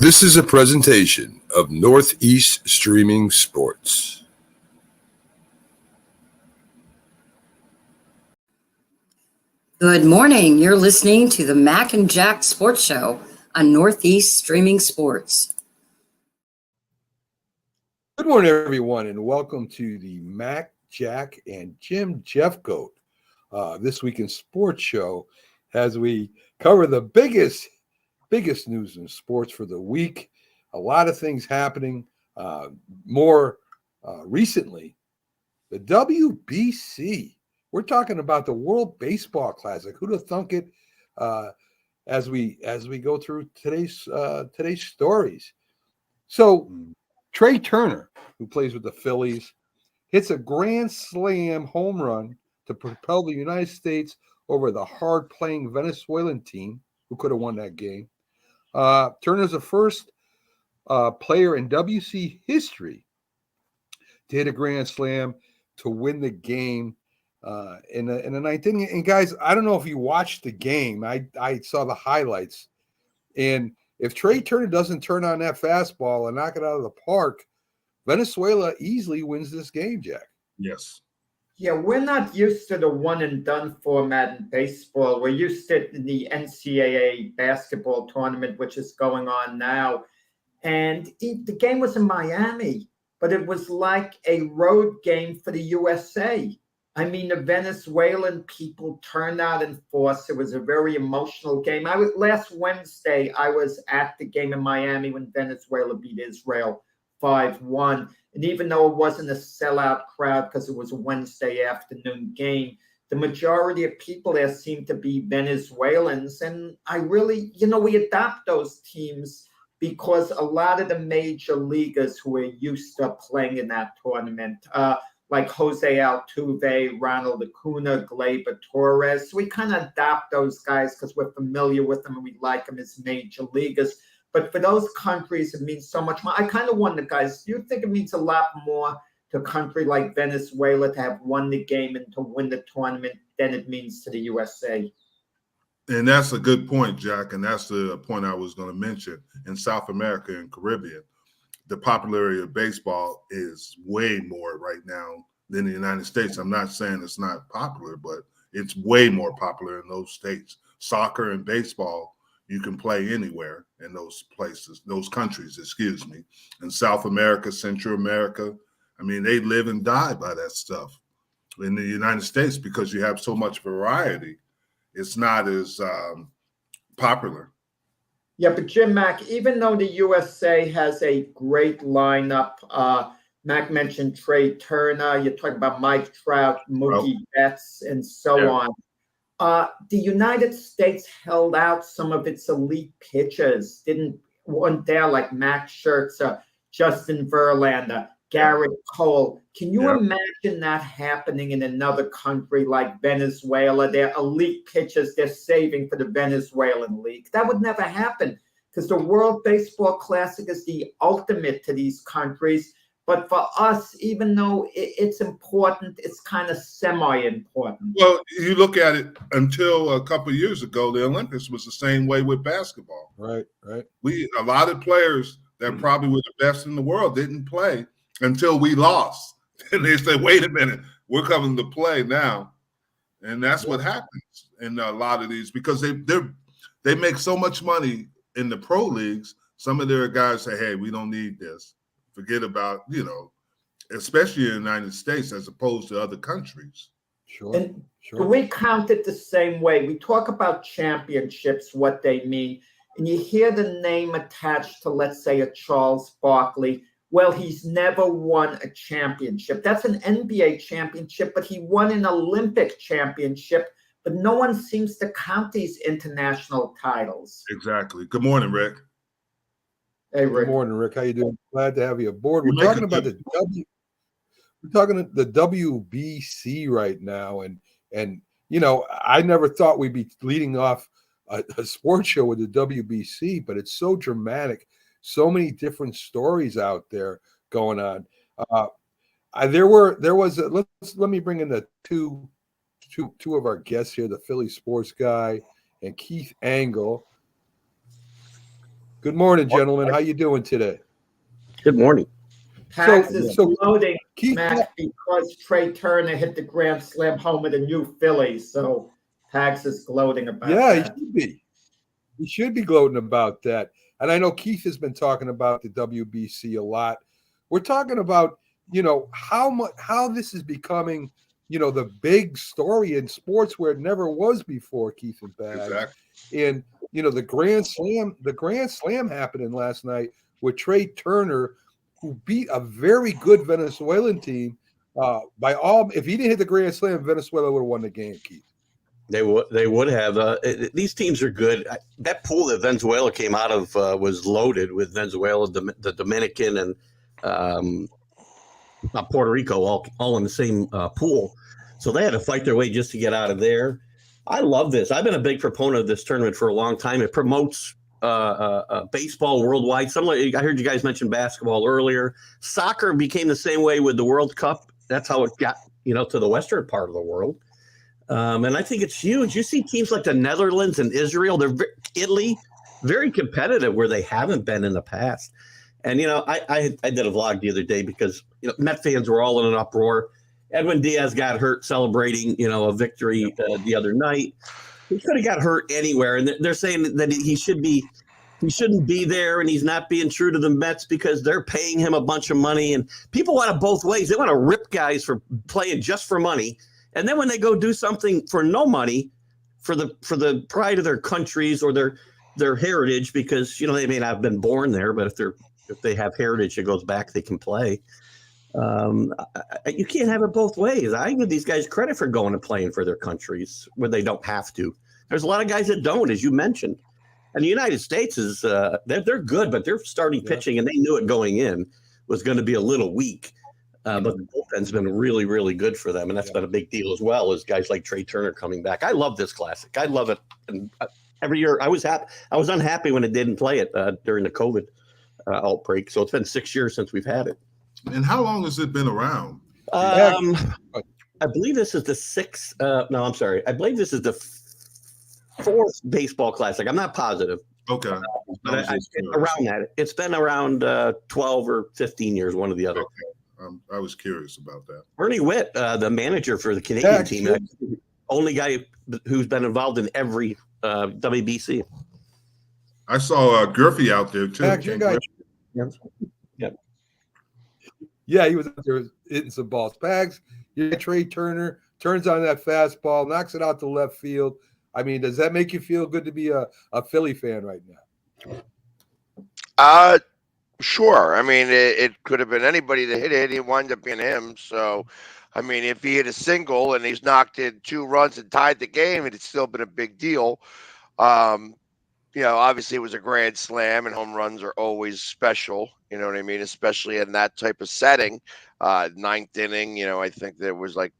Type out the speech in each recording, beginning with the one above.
This is a presentation of Northeast Streaming Sports. Good morning. You're listening to the Mac and Jack Sports Show on Northeast Streaming Sports. Good morning, everyone, and welcome to the Mac, Jack, and Jim Jeffcoat This Week in Sports Show as we cover the biggest news in sports for the week. A lot of things happening. More recently, the WBC. We're talking about the World Baseball Classic. Who'd have thunk it? As we go through today's stories. So Trey Turner, who plays with the Phillies, hits a grand slam home run to propel the United States over the hard-playing Venezuelan team, who could have won that game. Turner's the first player in WC history to hit a grand slam to win the game in the ninth inning. And guys, I don't know if you watched the game. I saw the highlights, and if Trey Turner doesn't turn on that fastball and knock it out of the park, Venezuela easily wins this game, Jack. Yes. Yeah, we're not used to the one-and-done format in baseball. We're used to the NCAA basketball tournament, which is going on now. And the game was in Miami, but it was like a road game for the USA. I mean, the Venezuelan people turned out in force. It was a very emotional game. Last Wednesday, I was at the game in Miami when Venezuela beat Israel 5-1. And even though it wasn't a sellout crowd because it was a Wednesday afternoon game, the majority of people there seemed to be Venezuelans. And I really, we adopt those teams because a lot of the major leaguers who are used to playing in that tournament, like Jose Altuve, Ronald Acuna, Gleyber Torres, we kind of adopt those guys because we're familiar with them and we like them as major leaguers. But for those countries, it means so much more. I kind of wonder, guys, do you think it means a lot more to a country like Venezuela to have won the game and to win the tournament than it means to the USA? And that's a good point, Jack. And that's the point I was going to mention. In South America and Caribbean, the popularity of baseball is way more right now than the United States. I'm not saying it's not popular, but it's way more popular in those states. Soccer and baseball, you can play anywhere in those places, those countries, In South America, Central America, I mean, they live and die by that stuff. In the United States, because you have so much variety, it's not as popular. Yeah, but Jim, Mac, even though the USA has a great lineup, Mac mentioned Trey Turner, you're talking about Mike Trout, Mookie Betts, and so on. The United States held out some of its elite pitchers, weren't there like Max Scherzer, Justin Verlander, Garrett Cole. Can you imagine that happening in another country like Venezuela? They're elite pitchers they're saving for the Venezuelan League. That would never happen because the World Baseball Classic is the ultimate to these countries. But for us, even though it's important, it's kind of semi-important. Well, you look at it until a couple of years ago, the Olympics was the same way with basketball. Right. A lot of players that probably were the best in the world didn't play until we lost. And they said, wait a minute, we're coming to play now. And that's what happens in a lot of these because they make so much money in the pro leagues. Some of their guys say, hey, we don't need this. Forget about, especially in the United States as opposed to other countries. Sure. We count it the same way. We talk about championships, what they mean, and you hear the name attached to, let's say, a Charles Barkley. Well, he's never won a championship. That's an NBA championship, but he won an Olympic championship. But no one seems to count these international titles. Exactly. Good morning, Rick. Hey, Rick. Good morning, Rick. How you doing? Glad to have you aboard. We're talking about the WBC right now, and I never thought we'd be leading off a sports show with the WBC, but it's so dramatic. So many different stories out there going on. Let me bring in the two of our guests here, the Philly sports guy and Keith Engle. Good morning, gentlemen. How you doing today? Good morning. Pags is gloating, Keith, Mac, because Trey Turner hit the grand slam home of the new Phillies. So Pags is gloating about yeah, that. he should be. He should be gloating about that. And I know Keith has been talking about the WBC a lot. We're talking about, how this is becoming, the big story in sports where it never was before, Keith and Bags. Exactly. And the Grand Slam happening last night with Trey Turner, who beat a very good Venezuelan team. If he didn't hit the Grand Slam, Venezuela would have won the game, Keith. They would have. These teams are good. That pool that Venezuela came out of was loaded with Venezuela, the Dominican, and Puerto Rico, all in the same pool. So they had to fight their way just to get out of there. I love this. I've been a big proponent of this tournament for a long time. It promotes baseball worldwide. I heard you guys mention basketball earlier. Soccer became the same way with the World Cup. That's how it got, to the western part of the world. And I think it's huge. You see teams like the Netherlands and Israel, Italy, very competitive where they haven't been in the past. And, I did a vlog the other day because, Met fans were all in an uproar. Edwin Diaz got hurt celebrating, a victory the other night. He could have got hurt anywhere. And they're saying that he shouldn't be there and he's not being true to the Mets because they're paying him a bunch of money. And people want it both ways. They want to rip guys for playing just for money. And then when they go do something for no money, for the pride of their countries or their heritage, because they may not have been born there, but if they have heritage, it goes back. They can play. You can't have it both ways. I give these guys credit for going and playing for their countries when they don't have to. There's a lot of guys that don't, as you mentioned. And the United States is they're good, but they're starting pitching, and they knew it going in was going to be a little weak. But the bullpen's been really, really good for them, and that's been a big deal as well as guys like Trey Turner coming back. I love this classic. I love it. And every year, I was happy. I was unhappy when it didn't play it during the COVID outbreak. So it's been 6 years since we've had it. And how long has it been around? I believe this is the sixth. No, I'm sorry. I believe this is the fourth baseball classic. I'm not positive. Okay. But around that. It's been around 12 or 15 years, one or the other. Okay. I was curious about that. Ernie Witt, the manager for the Canadian team, only guy who's been involved in every WBC. I saw Griffey out there too. Yeah, he was out there hitting some balls. Bags, Trey Turner turns on that fastball, knocks it out to left field. I mean, does that make you feel good to be a Philly fan right now? Sure. I mean, it could have been anybody that hit it. It wound up being him. So, I mean, if he hit a single and he's knocked in 2 runs and tied the game, it'd still been a big deal. Obviously it was a grand slam and home runs are always special. You know what I mean? Especially in that type of setting. 9th inning, I think there was like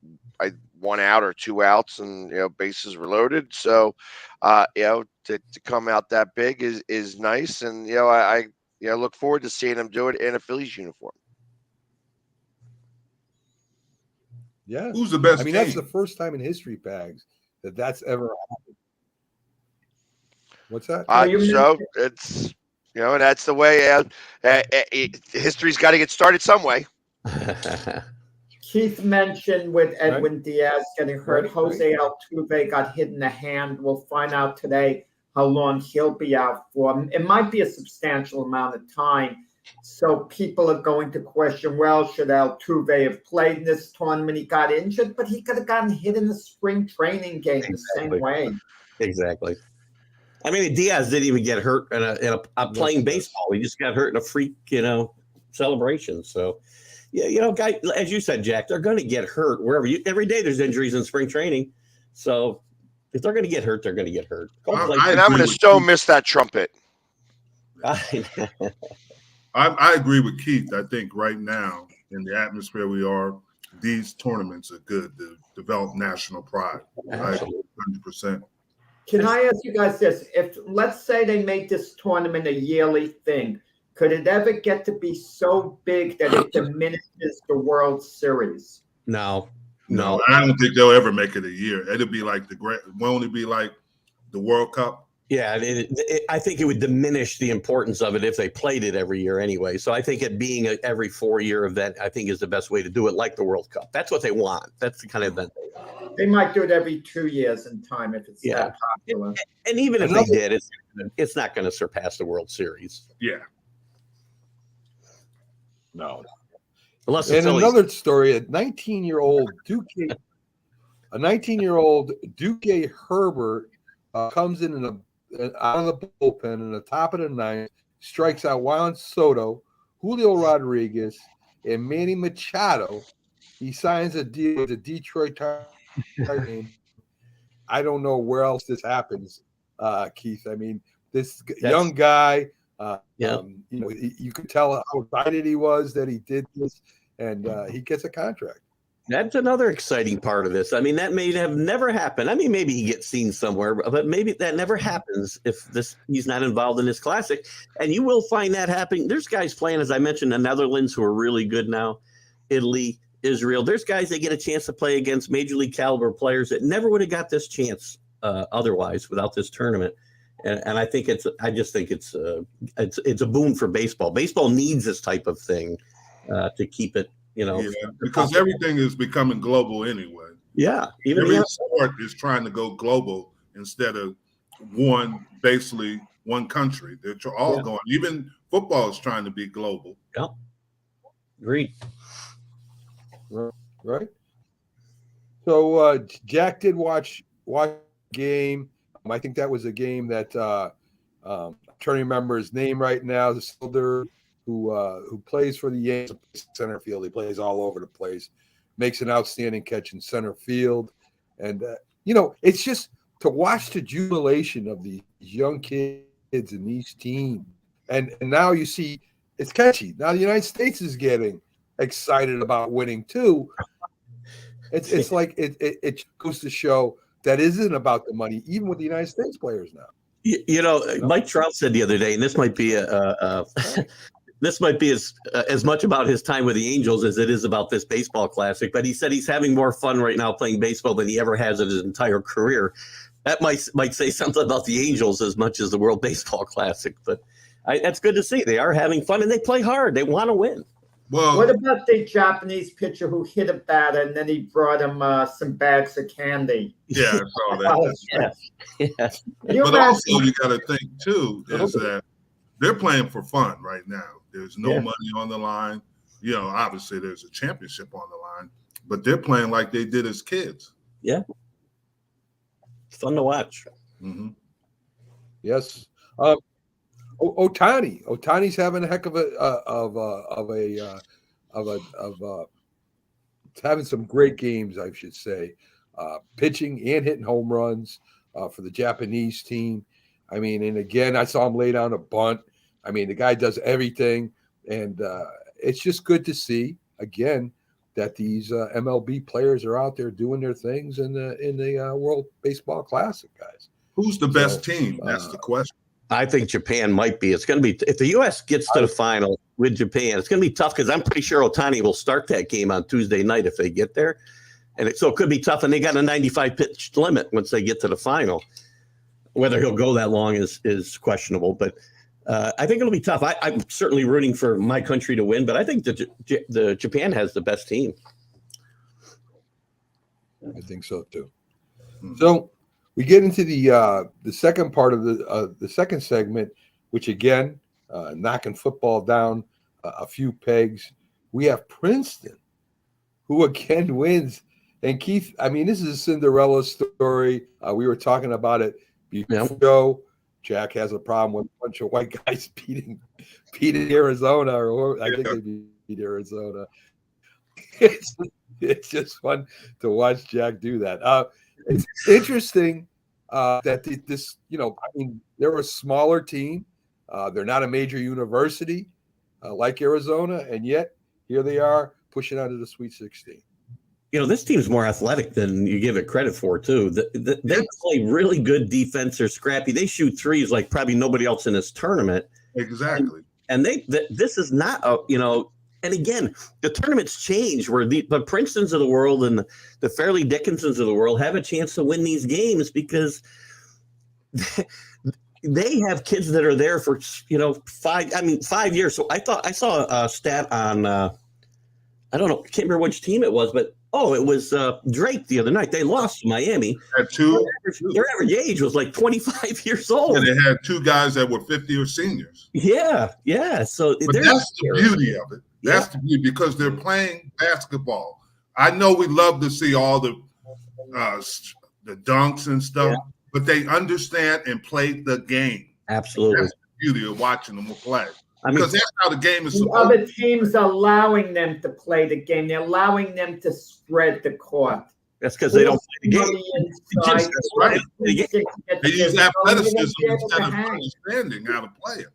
1 out or 2 outs and, bases were loaded. So, to come out that big is nice. And, I look forward to seeing him do it in a Phillies uniform. Yeah. Who's the best? That's the first time in history, Bags, that's ever happened. What's that? So it's, that's the way history's got to get started some way. Keith mentioned with Edwin Diaz getting hurt. Jose Altuve got hit in the hand. We'll find out today how long he'll be out for. It might be a substantial amount of time. So people are going to question, well, should Altuve have played in this tournament? He got injured, but he could have gotten hit in the spring training game the same way. Exactly. I mean, Diaz didn't even get hurt in a playing baseball. He just got hurt in a freak, celebration. So, guys, as you said, Jack, they're going to get hurt wherever every day there's injuries in spring training. So if they're going to get hurt, they're going to get hurt. I'm going to so miss that trumpet. I agree with Keith. I think right now in the atmosphere we are, these tournaments are good to develop national pride. Absolutely. 100%. Can I ask you guys this? If, let's say they make this tournament a yearly thing, could it ever get to be so big that it diminishes the World Series? No. I don't think they'll ever make it a year. It'll be like won't it be like the World Cup Yeah, I think it would diminish the importance of it if they played it every year anyway. So I think it being a every 4-year event, I think is the best way to do it, like the World Cup. That's what they want. That's the kind of event they want. They might do it every 2 years in time if it's Yeah. that popular. And even if they did, it's not going to surpass the World Series. Yeah. No. Unless the And Phillies. another story: a 19-year-old Duque Herbert comes in out of the bullpen in the top of the ninth, strikes out Juan Soto, Julio Rodriguez, and Manny Machado. He signs a deal with the Detroit Tigers. I don't know where else this happens, Keith. I mean, this young guy. You could tell how excited he was that he did this, and he gets a contract. That's another exciting part of this. I mean, that may have never happened. I mean, maybe he gets seen somewhere, but maybe that never happens if he's not involved in this classic. And you will find that happening. There's guys playing, as I mentioned, the Netherlands who are really good now, Italy, Israel. There's guys that get a chance to play against major league caliber players that never would have got this chance otherwise without this tournament. And I think it's a boon for baseball. Baseball needs this type of thing to keep it. Because everything is becoming global anyway. Yeah, every sport is trying to go global instead of basically one country. They're all going. Even football is trying to be global. Yeah, agreed. Right. So Jack did watch game. I think that was a game that I'm trying to remember his name right now. The Soldier who plays for the Yankees center field. He plays all over the place, makes an outstanding catch in center field. And, it's just to watch the jubilation of these young kids and these teams. And now you see it's catchy. Now the United States is getting excited about winning too. It's like it goes to show that isn't about the money, even with the United States players now. Mike Trout said the other day, and this might be this might be as much about his time with the Angels as it is about this baseball classic. But he said he's having more fun right now playing baseball than he ever has in his entire career. That might say something about the Angels as much as the World Baseball Classic. But that's good to see. They are having fun, and they play hard. They want to win. Well, what about the Japanese pitcher who hit a batter and then he brought him some bags of candy? Yeah, I saw that. Yes. But also you got to think, too, is that they're playing for fun right now. There's no money on the line. Obviously there's a championship on the line, but they're playing like they did as kids. Yeah. It's fun to watch. Mm-hmm. Yes. Otani's having a heck of having some great games, I should say, pitching and hitting home runs for the Japanese team. I mean, and again, I saw him lay down a bunt. I mean, the guy does everything, and it's just good to see again that these MLB players are out there doing their things in the World Baseball Classic, guys. Who's the best team? That's the question. I think Japan might be. It's going to be if the U.S. gets to the final with Japan. It's going to be tough because I'm pretty sure Otani will start that game on Tuesday night if they get there, and so it could be tough. And they got a 95 pitch limit once they get to the final. Whether he'll go that long is questionable, but I think it'll be tough. I'm certainly rooting for my country to win, but I think the Japan has the best team. I think so too. So we get into the second part of the second segment, which again, knocking football down a few pegs. We have Princeton, who again wins. And Keith, I mean, this is a Cinderella story. We were talking about it before. Jack has a problem with a bunch of white guys beating Arizona, or I think they beat Arizona. It's just fun to watch Jack do that. It's interesting that this, I mean, they're a smaller team. They're not a major university like Arizona, and yet here they are pushing out of the Sweet 16. This team's more athletic than you give it credit for, too. They play really good defense. They're scrappy. They shoot threes like probably nobody else in this tournament. Exactly. And this is not and again, the tournaments change where the Princetons of the world and the Fairleigh Dickinsons of the world have a chance to win these games because they have kids that are there for 5 years. So I saw a stat on I don't know, I can't remember which team it was, but it was Drake the other night. They lost to Miami. Had two. Their average age was like 25 years old. And they had two guys that were 50 or seniors. Yeah. So but that's the beauty of it. That's the beauty, because they're playing basketball. I know we love to see all the dunks and stuff, but they understand and play the game. Absolutely. That's the beauty of watching them play. I mean, because that's how the game is the supposed other teams are allowing them to play the game. They're allowing them to spread the court. That's because they don't play the game. That's right. They use athleticism instead of understanding how to play it.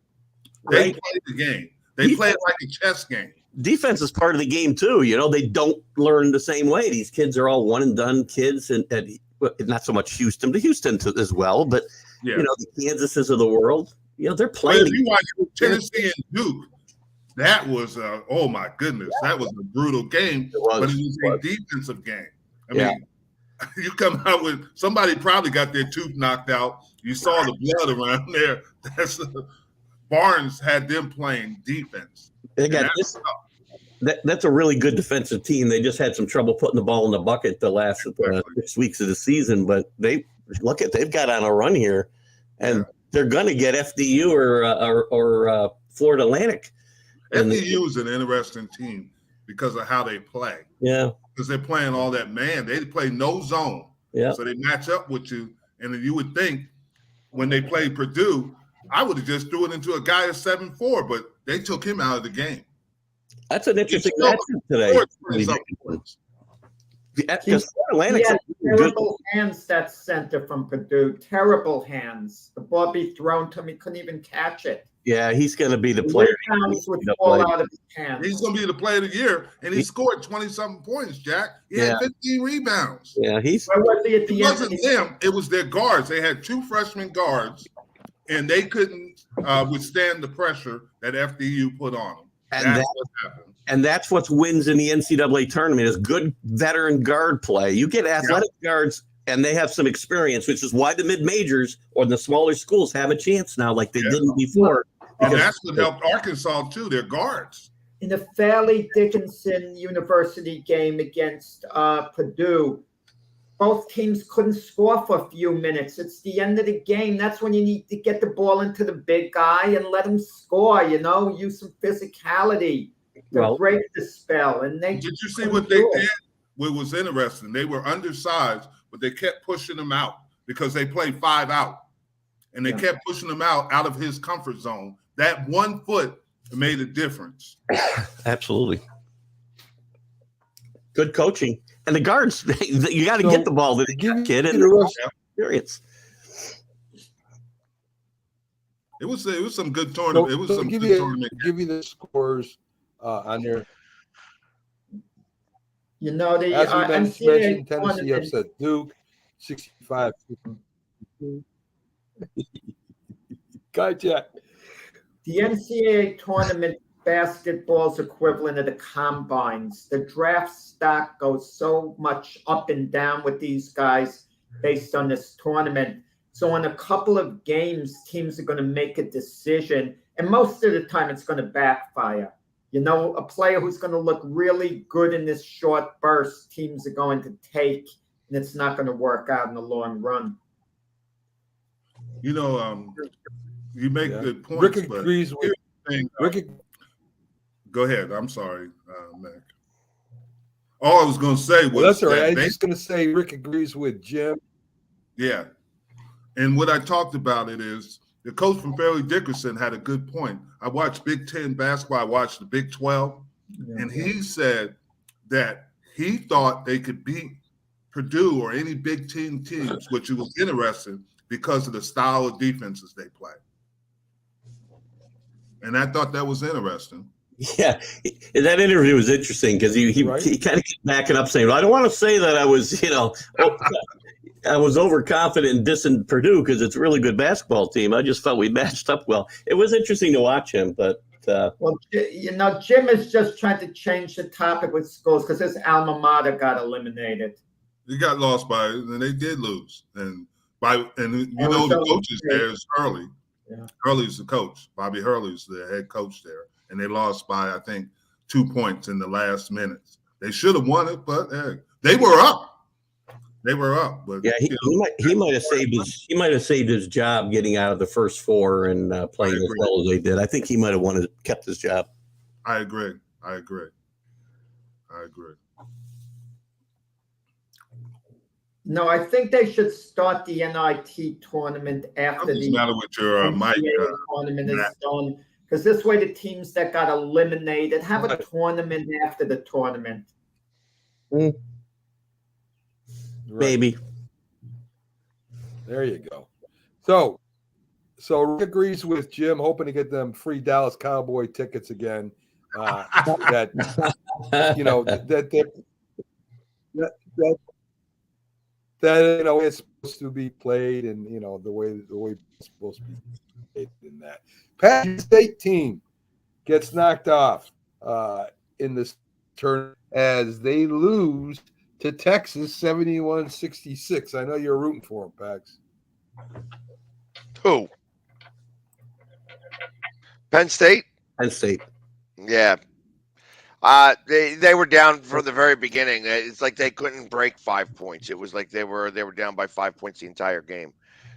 They play the game. They play it like a chess game. Defense is part of the game too. They don't learn the same way. These kids are all one and done kids, and not so much Houston, but Houston as well. But the Kansases of the world, they're playing. Well, if you watch Tennessee and Duke, that was oh my goodness, that was a brutal game. But it was a defensive game. I mean, you come out with somebody probably got their tooth knocked out. You saw the blood around there. Barnes had them playing defense. That's a really good defensive team. They just had some trouble putting the ball in the bucket the last 6 weeks of the season, but they've got on a run here, and they're going to get FDU or Florida Atlantic. FDU is an interesting team because of how they play. Yeah, because they're playing all that man. They play no zone. Yeah, so they match up with you, and then you would think when they played Purdue, I would have just threw it into a guy at 7'4", but they took him out of the game. That's an interesting matchup today. Terrible hands, that center from Purdue. Terrible hands. The ball be thrown to him, he couldn't even catch it. Yeah, he's going to be the player. Would fall out of his hands. He's going to be the player of the year, and he scored 20-something points, Jack. He had 15 rebounds. Yeah, Where was he at the it end? wasn't them. It was their guards. They had two freshman guards, and they couldn't withstand the pressure that FDU put on them. That's what happened. And that's what wins in the NCAA tournament is good veteran guard play. You get athletic guards, and they have some experience, which is why the mid-majors or the smaller schools have a chance now like they didn't before. And that's what helped Arkansas, too, their guards. In the Fairleigh Dickinson University game against Purdue, both teams couldn't score for a few minutes. It's the end of the game. That's when you need to get the ball into the big guy and let him score, use some physicality to break the spell. And did you see what they did? What was interesting, they were undersized, but they kept pushing him out because they played 5 out. And they kept pushing him out of his comfort zone. That 1 foot made a difference. Absolutely. Good coaching. And the guards, you got to get the ball to the kid and experience. It was some good tournament. It was some good tournament. Give you the scores on there. The as we mentioned, Tennessee upset Duke, 65. Gotcha. The NCAA tournament basketball's equivalent of the combines. The draft stock goes so much up and down with these guys based on this tournament. So in a couple of games, teams are going to make a decision, and most of the time it's going to backfire. A player who's going to look really good in this short burst, teams are going to take, and it's not going to work out in the long run. You make good points. Rick agrees with Rick. Go ahead. I'm sorry, Mac. All I was going to say was that's all right. I was just going to say Rick agrees with Jim. Yeah, and what I talked about it is the coach from Fairleigh Dickinson had a good point. I watched Big Ten basketball. I watched the Big 12, and he said that he thought they could beat Purdue or any Big Ten teams, which was interesting because of the style of defenses they play. And I thought that was interesting. Yeah, that interview was interesting because he kind of kept backing up saying, well, I don't want to say that I was, I was overconfident in dissing Purdue because it's a really good basketball team. I just felt we matched up well. It was interesting to watch him, but Jim is just trying to change the topic with schools because his alma mater got eliminated. He got lost and they did lose. And And you know the coaches there is Hurley. Yeah. Hurley's the coach. Bobby Hurley's the head coach there. And they lost by, I think, 2 points in the last minutes. They should have won it, but they were up. They were up. But yeah, he might have saved his job getting out of the first four and playing as well as they did. I think he might have kept his job. I agree. No, I think they should start the NIT tournament after the tournament is done, because this way the teams that got eliminated have a tournament after the tournament. Maybe. There you go. So Rick agrees with Jim, hoping to get them free Dallas Cowboy tickets again. That it's supposed to be played, and the way it's supposed to be played in that. Penn State team gets knocked off in this turn as they lose to Texas 71-66. I know you're rooting for them, Pax. Who? Penn State? Penn State. Yeah. They were down from the very beginning. It's like they couldn't break 5 points. It was like they were down by 5 points the entire game.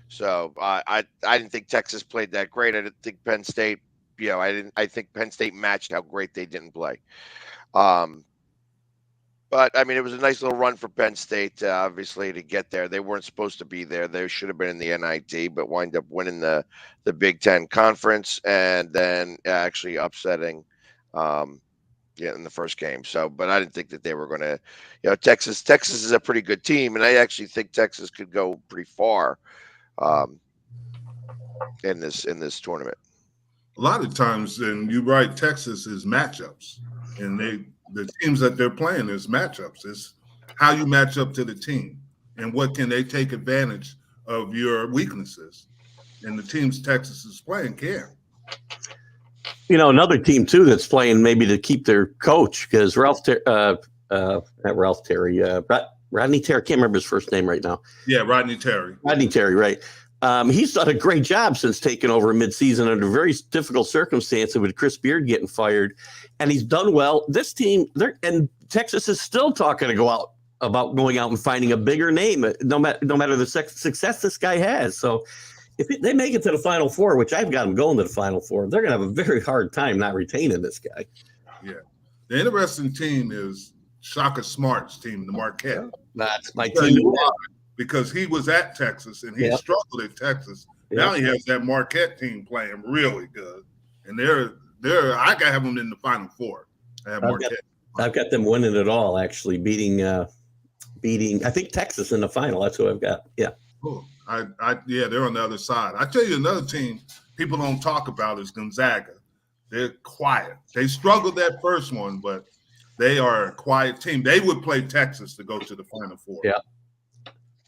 So I didn't think Texas played that great. I didn't think Penn State. I think Penn State matched how great they didn't play. But I mean, it was a nice little run for Penn State, obviously, to get there. They weren't supposed to be there. They should have been in the NIT, but wind up winning the Big Ten Conference and then actually upsetting. In the first game. So, but I didn't think that they were going to, Texas is a pretty good team. And I actually think Texas could go pretty far in this tournament. A lot of times, and you're right, Texas is matchups, and the teams that they're playing is matchups. It's how you match up to the team and what can they take advantage of your weaknesses. And the teams Texas is playing can. Another team too that's playing maybe to keep their coach, because Rodney Terry, I can't remember his first name right now. Yeah, Rodney Terry. Rodney Terry, right. He's done a great job since taking over midseason under very difficult circumstances with Chris Beard getting fired, and he's done well. This team, and Texas is still talking to about going out and finding a bigger name, no matter the success this guy has. So if they make it to the Final Four, which I've got them going to the Final Four, they're going to have a very hard time not retaining this guy. Yeah. The interesting team is Shaka Smart's team, the Marquette. That's my team. Because he was at Texas and he struggled at Texas. Now he has that Marquette team playing really good. And I got them in the Final Four. I've got them winning it all, actually, beating I think Texas in the final. That's who I've got. Yeah. Cool. They're on the other side. I tell you another team people don't talk about is Gonzaga. They're quiet. They struggled that first one, but they are a quiet team. They would play Texas to go to the Final Four. Yeah.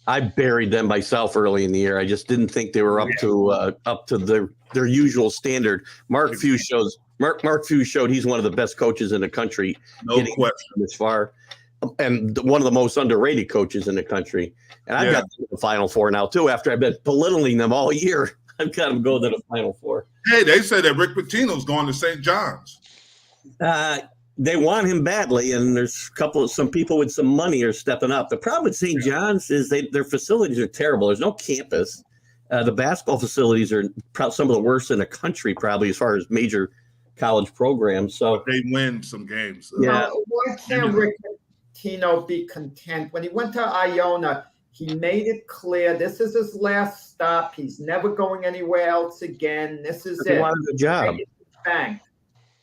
I buried them myself early in the year. I just didn't think they were up to their usual standard. Mark Few showed he's one of the best coaches in the country. No question. This far. And one of the most underrated coaches in the country. And I've got them in the Final Four now, too, after I've been belittling them all year. I've got them going to the Final Four. Hey, they say that Rick Pitino's going to St. John's. They want him badly, and there's some people with some money are stepping up. The problem with St. John's is their facilities are terrible. There's no campus. The basketball facilities are some of the worst in the country, probably, as far as major college programs. So they win some games. Yeah. Why can't Rick Pitino be content? When he went to Iona, he made it clear this is his last stop. He's never going anywhere else again. This is it. He wanted a job. Bang.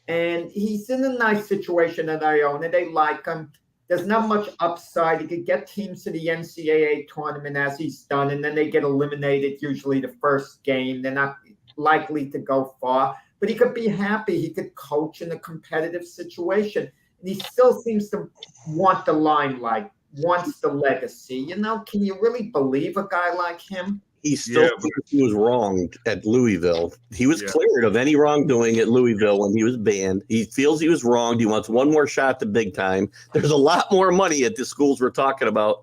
And he's in a nice situation at Iona. They like him. There's not much upside. He could get teams to the NCAA tournament as he's done, and then they get eliminated usually the first game. They're not likely to go far. But he could be happy. He could coach in a competitive situation. And he still seems to want the limelight, wants the legacy. Can you really believe a guy like him? He still thinks he was wronged at Louisville. He was cleared of any wrongdoing at Louisville when he was banned. He feels he was wronged. He wants one more shot at the big time. There's a lot more money at the schools we're talking about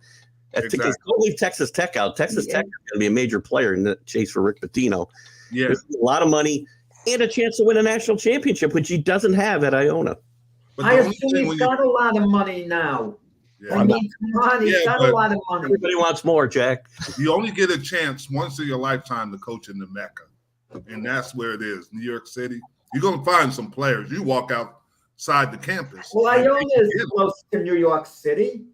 I think Exactly. don't leave Texas Tech out. Texas Tech is going to be a major player in the chase for Rick Pitino. Yeah. There's a lot of money and a chance to win a national championship, which he doesn't have at Iona. But I the only assume thing he's when you, got a lot of money now. yeah, I mean, come on, he's Yeah, got but- a lot of money. Everybody wants more, Jack. you only get a chance once in your lifetime to coach in the Mecca. And that's where it is, New York City. You're going to find some players. You walk outside the campus. Well, and Iona they is can get close to New York City.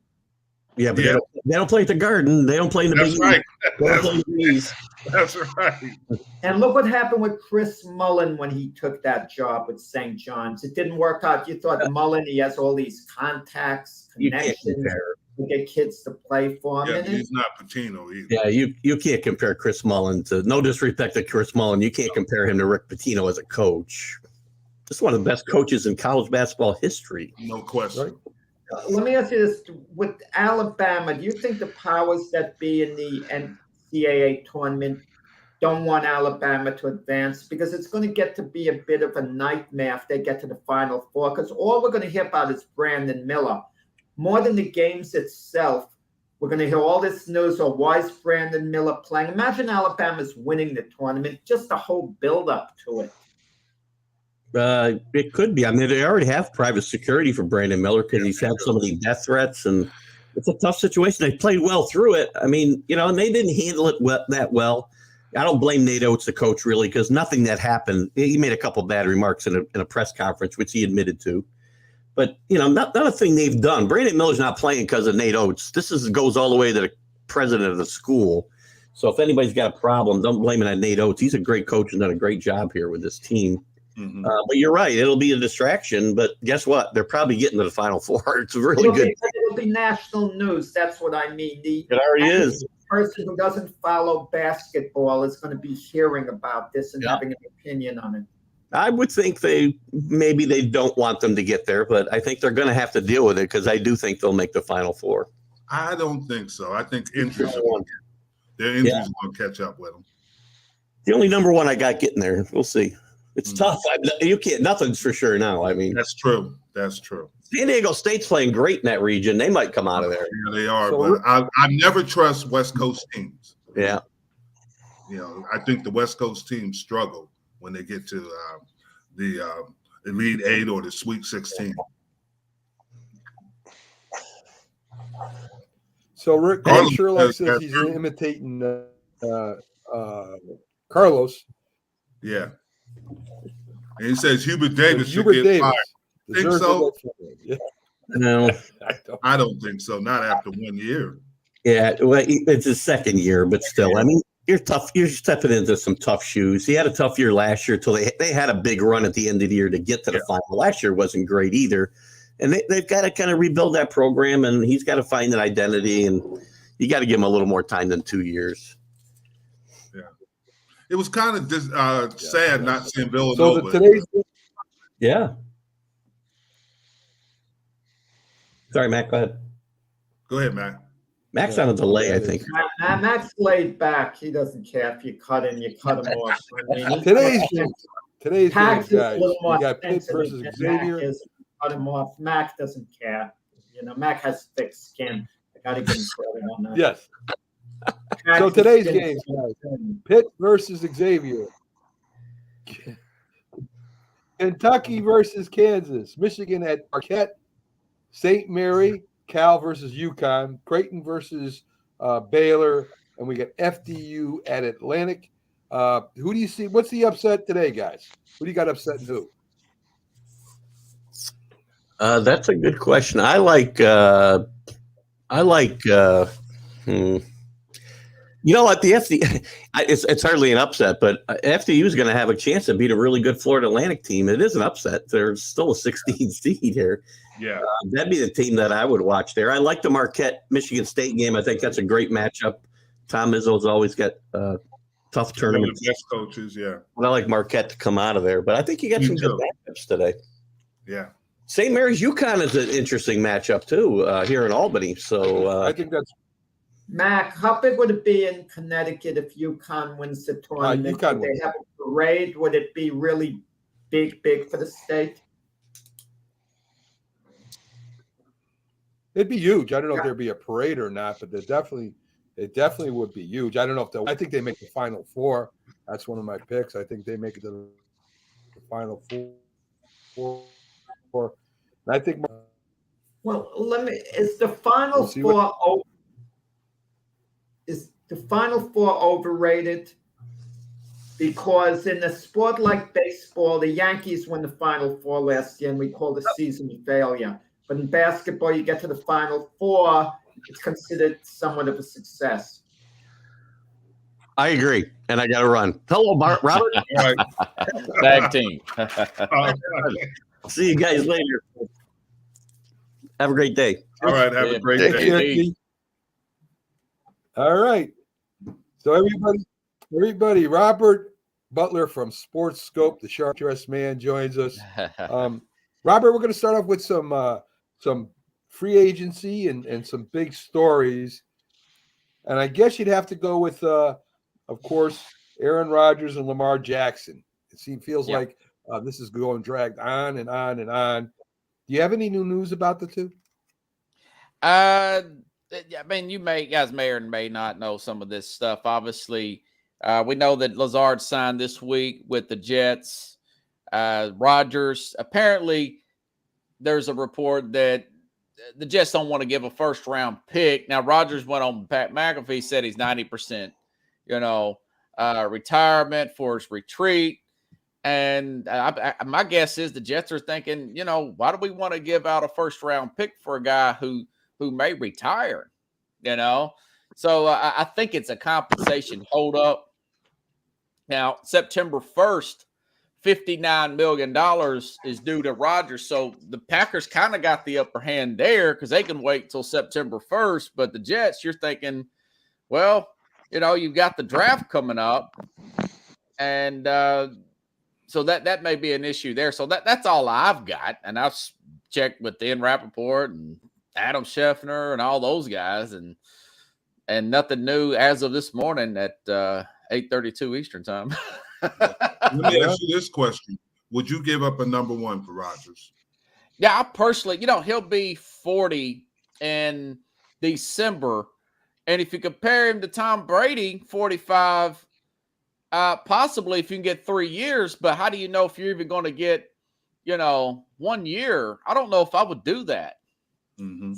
Yeah, but Yeah. they don't play at the Garden. They don't play in the That's Big right. East. They don't play in the Big East. That's right. And look what happened with Chris Mullen when he took that job with St. John's. It didn't work out. You thought Mullen, he has all these contacts, You can't connections compare. to get kids to play for him. Yeah, And but he's not Patino either. Yeah, you can't compare Chris Mullen to, no disrespect to Chris Mullen, you can't compare him to Rick Pitino as a coach. Just one of the best coaches in college basketball history. No question. Right. let me ask you this: with Alabama, do you think the powers that be in the NCAA tournament don't want Alabama to advance? Because it's going to get to be a bit of a nightmare if they get to the Final Four, because all we're going to hear about is Brandon Miller. More than the games itself, we're going to hear all this news of why is Brandon Miller playing. Imagine Alabama's winning the tournament, just the whole build-up to it. It could be. I mean, they already have private security for Brandon Miller because he's had so many death threats, and it's a tough situation. They played well through it. I mean, and they didn't handle it that well. I don't blame Nate Oates, the coach, really, because nothing that happened. He made a couple bad remarks in a press conference, which he admitted to. But, not a thing they've done. Brandon Miller's not playing because of Nate Oates. This goes all the way to the president of the school. So if anybody's got a problem, don't blame it on Nate Oates. He's a great coach and done a great job here with this team. Mhm. But you're right. It'll be a distraction. But guess what? They're probably getting to the Final Four. It's really good. It'll be national news. That's what I mean. It already is. The person who doesn't follow basketball is going to be hearing about this and Yeah. having an opinion on it. I would think maybe they don't want them to get there, but I think they're going to have to deal with it because I do think they'll make the Final Four. I don't think so. I think their injuries will catch up with them. The only number one I got getting there. We'll see. It's tough. You can't. Nothing's for sure now. I mean, That's true. That's true. San Diego State's playing great in that region. They might come out of there. Yeah, they are. So- but I never trust West Coast teams. Yeah. I think the West Coast teams struggle when they get to the Elite Eight or the Sweet 16. So Rick Carlos Sherlock has says that he's too. imitating Carlos. Yeah. And he says Hubert Davis should Hubert get Davis fired. Think deserves so? it. Yeah, No. I don't think so. Not after 1 year. Yeah. Well, it's his second year, but still, I mean, you're tough. You're stepping into some tough shoes. He had a tough year last year until they had a big run at the end of the year to get to the final. Last year wasn't great either. And they've got to kind of rebuild that program, and he's got to find an identity, and you got to give him a little more time than 2 years. Yeah. It was kind of sad not seeing So Villanova. today's Yeah. Sorry, Matt. Go ahead. Go ahead, Matt. Mac's on a delay, I think. Max laid back. He doesn't care if you cut him, you cut him off. I mean, today's game, Max is a guys. little more We got Pitt sensitive versus than Xavier. Mac is. Cut him off. Mac doesn't care. Mac has thick skin. I got to give him credit on that. Yes. Mac's So today's skin game, is thin. Pitt versus Xavier. Kentucky versus Kansas. Michigan at Marquette. St. Mary. Cal versus UConn. Creighton versus Baylor. And we got FDU at Atlantic. Who do you see? What's the upset today, guys? Who do you got upsetting who? That's a good question. I like what the FD. It's hardly an upset, but FDU is going to have a chance to beat a really good Florida Atlantic team. It is an upset. There's still a 16 seed here. Yeah. That'd be the team that I would watch there. I like the Marquette Michigan State game. I think that's a great matchup. Tom Izzo's always got tough One of tournaments. the best coaches, yeah. And I like Marquette to come out of there, but I think you got Me some good too. matchups today. Yeah. St. Mary's UConn is an interesting matchup too here in Albany. So I think that's Mac, how big would it be in Connecticut if UConn wins the tournament? UConn Would they wins. have a parade? Would it be really big for the state? It'd be huge. I don't know if Yeah. there'd be a parade or not, but it definitely would be huge. I don't know if I think they make the Final Four. That's one of my picks. I think they make it to the Final Four. And I think Well, is the we'll see what. is the Final Four overrated? Because in a sport like baseball, the Yankees won the Final Four last year, and we call the season a failure. But in basketball, you get to the Final Four, it's considered somewhat of a success. I agree, and I got to run. Hello, Robert. All right. Tag team. See you guys later. Have a great day. All right. Have a great Take day. care. Keith. All right. So everybody, Robert Butler from Sports Skope, the sharp dressed man, joins us. Robert, we're going to start off with some free agency and some big stories. And I guess you'd have to go with, of course, Aaron Rodgers and Lamar Jackson. It feels like this is going dragged on and on and on. Do you have any new news about the two? I mean, you guys may or may not know some of this stuff. Obviously, we know that Lazard signed this week with the Jets. Rodgers, apparently, there's a report that the Jets don't want to give a first-round pick. Now, Rodgers went on Pat McAfee, said he's 90%, retirement for his retreat. And my guess is the Jets are thinking, why do we want to give out a first-round pick for a guy who may retire, So I think it's a compensation holdup. Now, September 1st, $59 million is due to Rodgers. So the Packers kind of got the upper hand there because they can wait till September 1st. But the Jets, you're thinking, well, you've got the draft coming up. And so that may be an issue there. So that's all I've got. And I've checked with Dan Rappaport and Adam Scheffner and all those guys. And nothing new as of this morning at 8:32 Eastern time. Let me ask you this question. Would you give up a number one for Rodgers? Yeah, I personally, he'll be 40 in December. And if you compare him to Tom Brady, 45, possibly if you can get 3 years, but how do you know if you're even going to get, 1 year? I don't know if I would do that. Mm-hmm.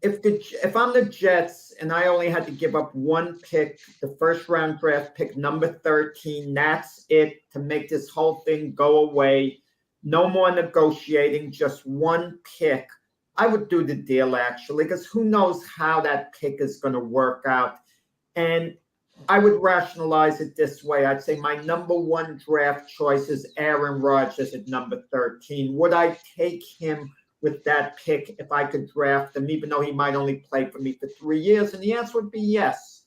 If I'm the Jets and I only had to give up one pick, the first round draft pick, number 13, that's it to make this whole thing go away. No more negotiating, just one pick. I would do the deal actually, because who knows how that pick is going to work out. And I would rationalize it this way. I'd say my number one draft choice is Aaron Rodgers at number 13. Would I take him with that pick if I could draft him, even though he might only play for me for 3 years? And the answer would be yes.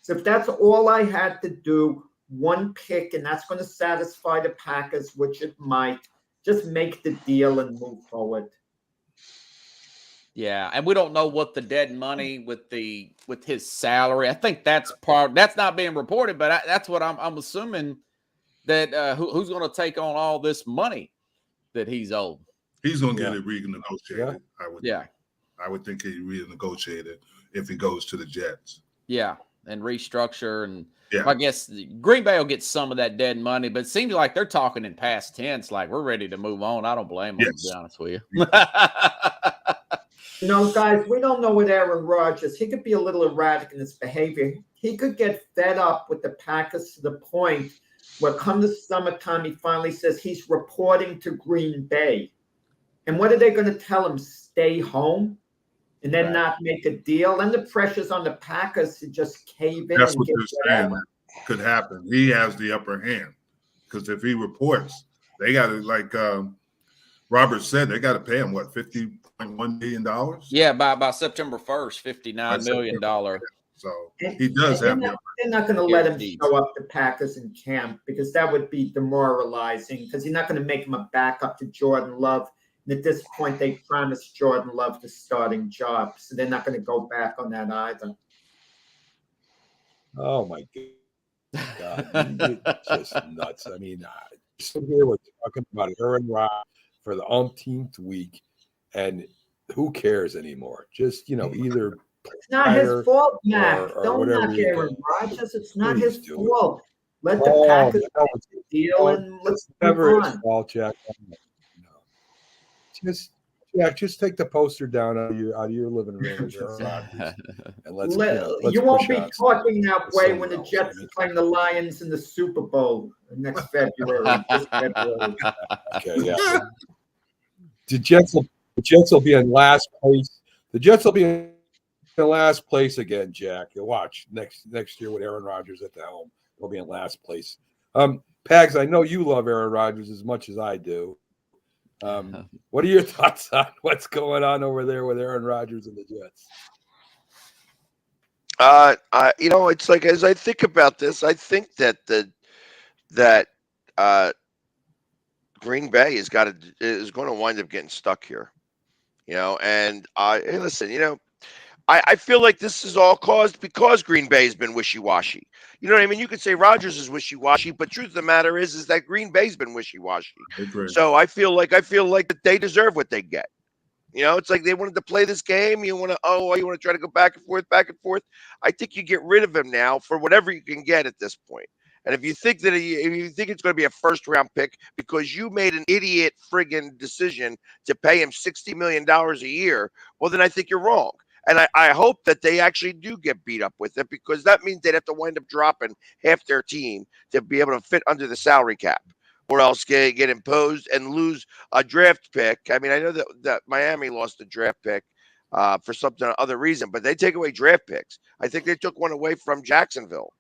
So if that's all I had to do, one pick, and that's going to satisfy the Packers, which it might, just make the deal and move forward. Yeah, and we don't know what the dead money with his salary. I think that's not being reported, but that's what I'm assuming that who's going to take on all this money that he's owed. He's going to get it renegotiated. Yeah. I would think he renegotiated if he goes to the Jets. Yeah, and restructure. And I guess Green Bay will get some of that dead money, but it seems like they're talking in past tense, like we're ready to move on. I don't blame them, to be honest with you. Guys, we don't know with Aaron Rodgers. He could be a little erratic in his behavior. He could get fed up with the Packers to the point where come the summertime, he finally says he's reporting to Green Bay. And what are they going to tell him? Stay home and then not make a deal? Then the pressure's on the Packers to just cave in. That's what they're saying could happen. He has the upper hand because if he reports, they got to, like Robert said, they got to pay him, what, $50.1 million? Yeah, by September 1st, $59 million. So he does have the upper hand. They're not going to let him show up the Packers in camp because that would be demoralizing because you're not going to make him a backup to Jordan Love. And at this point, they promised Jordan Love the starting job, so they're not going to go back on that either. Oh, my God. It's just nuts. I mean, here we're talking about Aaron Rodgers for the umpteenth week. and who cares anymore? Just either It's not his fault, Mac. or Don't whatever knock you Aaron do. Rodgers. It's not Please his do it. fault. Let the Oh, Packers no, make the deal and let's it's move never his on. fault, Jack. No. Just take the poster down out of your living room as Aaron Rodgers, and let's You won't push be on talking that to way someone when the else. Jets are playing the Lions in the Super Bowl next February. This February. Okay, yeah. The Jets will be in last place. The Jets will be in last place again, Jack. You'll watch next year with Aaron Rodgers at the helm. They'll be in last place. Pags, I know you love Aaron Rodgers as much as I do. What are your thoughts on what's going on over there with Aaron Rodgers and the Jets? It's like, as I think about this, I think that Green Bay is going to wind up getting stuck here. And hey, listen, I feel like this is all caused because Green Bay has been wishy-washy. You know what I mean? You could say Rodgers is wishy-washy, but truth of the matter is that Green Bay's been wishy-washy. So I feel like that they deserve what they get. It's like they wanted to play this game. You want to try to go back and forth, back and forth. I think you get rid of him now for whatever you can get at this point. And if you think it's going to be a first-round pick because you made an idiot friggin' decision to pay him $60 million a year, well, then I think you're wrong. And I hope that they actually do get beat up with it, because that means they'd have to wind up dropping half their team to be able to fit under the salary cap, or else get imposed and lose a draft pick. I mean, I know that Miami lost a draft pick for some other reason, but they take away draft picks. I think they took one away from Jacksonville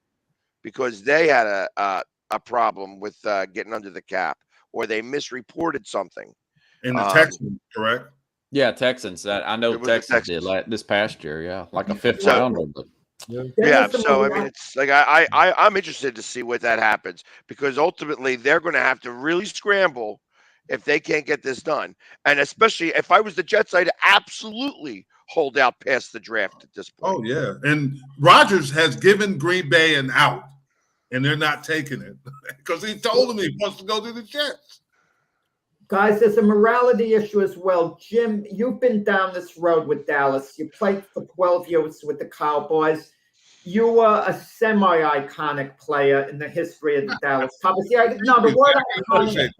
because they had a problem with getting under the cap, or they misreported something. In the Texans, correct? Yeah, Texans. I know Texans did this past year. Yeah, like a fifth rounder. But yeah, so I mean, it's like I'm interested to see what that happens, because ultimately they're going to have to really scramble if they can't get this done. And especially if I was the Jets, I'd absolutely hold out past the draft at this point. Oh yeah, and Rodgers has given Green Bay an out, and they're not taking it because he told them he wants to go to the Jets. Guys, there's a morality issue as well. Jim, you've been down this road with Dallas. You played for 12 years with the Cowboys. You were a semi-iconic player in the history of the Dallas Cowboys. Yeah, no, the word iconic,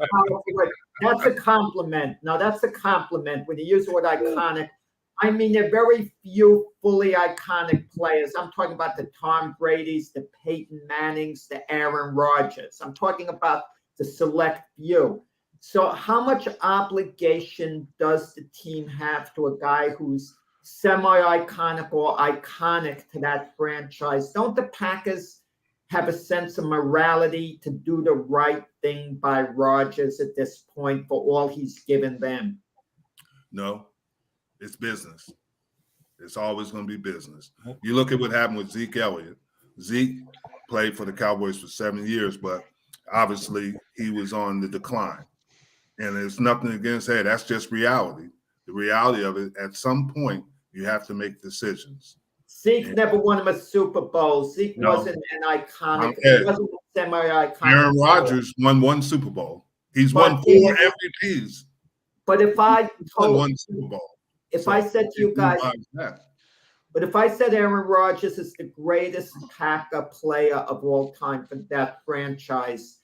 that's a compliment. No, that's a compliment. When you use the word iconic, I mean, there are very few fully iconic players. I'm talking about the Tom Brady's, the Peyton Mannings, the Aaron Rodgers. I'm talking about the select few. So how much obligation does the team have to a guy who's semi-iconic or iconic to that franchise? Don't the Packers have a sense of morality to do the right thing by Rodgers at this point for all he's given them? No, it's business. It's always going to be business. You look at what happened with Zeke Elliott. Zeke played for the Cowboys for 7 years, but obviously he was on the decline. And there's nothing against that. That's just reality. The reality of it, at some point, you have to make decisions. Zeke never won him a Super Bowl. Zeke wasn't an iconic. He wasn't a semi-iconic. Aaron Rodgers won 1 Super Bowl. He's won 4 MVPs. But if I told 1 Super Bowl. If I said to you guys, but if I said Aaron Rodgers is the greatest Packer player of all time for that franchise,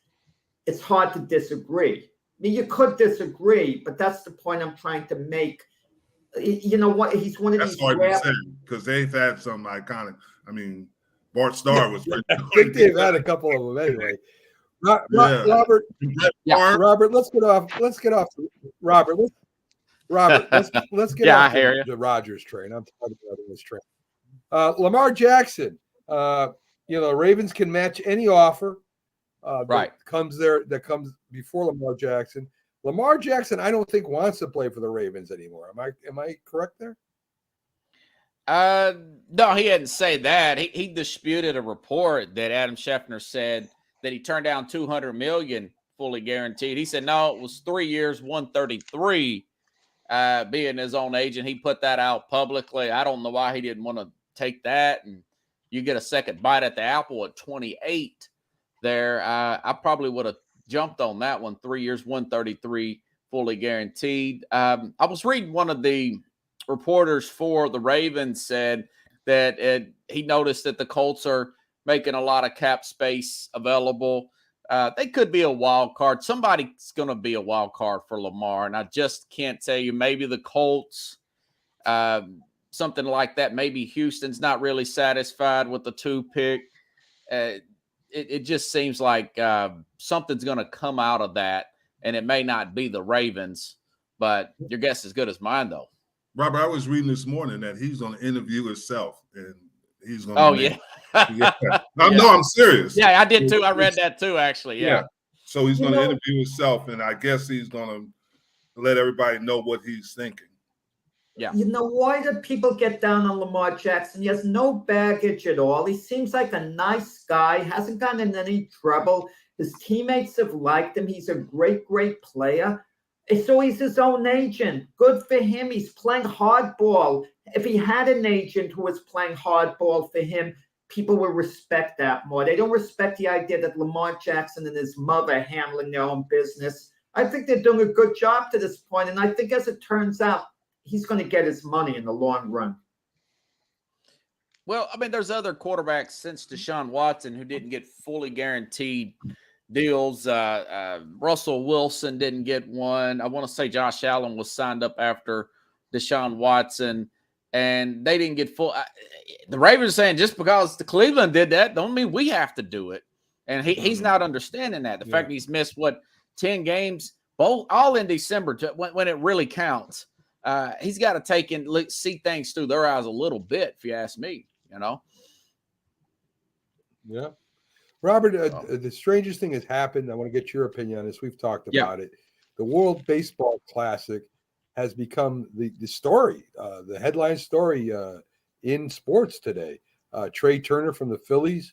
it's hard to disagree. I mean, you could disagree, but that's the point I'm trying to make. You know what? He's one of these. That's hard to say because they've had some iconic. I mean, Bart Starr was. I think they've had a couple of them anyway. Robert. Robert, let's get off. Robert, let's get off the Rodgers train. I'm tired of this train. Lamar Jackson. The Ravens can match any offer. That comes before Lamar Jackson. Lamar Jackson, I don't think wants to play for the Ravens anymore. Am I correct there? No, he didn't say that. He disputed a report that Adam Schefter said that he turned down $200 million fully guaranteed. He said no, it was 3 years, 133. Being his own agent, he put that out publicly. I don't know why he didn't want to take that, and you get a second bite at the apple at 28. There, I probably would have jumped on that one. 3 years, 133, fully guaranteed. I was reading one of the reporters for the Ravens said that he noticed that the Colts are making a lot of cap space available. They could be a wild card. Somebody's going to be a wild card for Lamar, and I just can't tell you. Maybe the Colts, something like that. Maybe Houston's not really satisfied with the 2 pick. It just seems like something's going to come out of that, and it may not be the Ravens, but your guess is as good as mine, though. Robert, I was reading this morning that he's going to interview himself, and he's going to. Oh, yeah. Yeah. No, I'm serious. Yeah, I did too. I read that too, actually. Yeah. So he's going to interview himself, and I guess he's going to let everybody know what he's thinking. Yeah. You know, why do people get down on Lamar Jackson? He has no baggage at all. He seems like a nice guy, hasn't gotten in any trouble. His teammates have liked him. He's a great, great player. So he's his own agent. Good for him. He's playing hardball. If he had an agent who was playing hardball for him, people will respect that more. They don't respect the idea that Lamar Jackson and his mother are handling their own business. I think they're doing a good job to this point, and I think as it turns out, he's going to get his money in the long run. Well, I mean, there's other quarterbacks since Deshaun Watson who didn't get fully guaranteed deals. Russell Wilson didn't get one. I want to say Josh Allen was signed up after Deshaun Watson, and they didn't get full. The Ravens are saying just because the Cleveland did that, don't mean we have to do it. And he's not understanding that. The fact he's missed, 10 games, all in December when it really counts. He's got to see things through their eyes a little bit, if you ask me, Yeah. Robert, the strangest thing has happened. I want to get your opinion on this. We've talked about it. The World Baseball Classic has become the story, the headline story in sports today. Trey Turner from the Phillies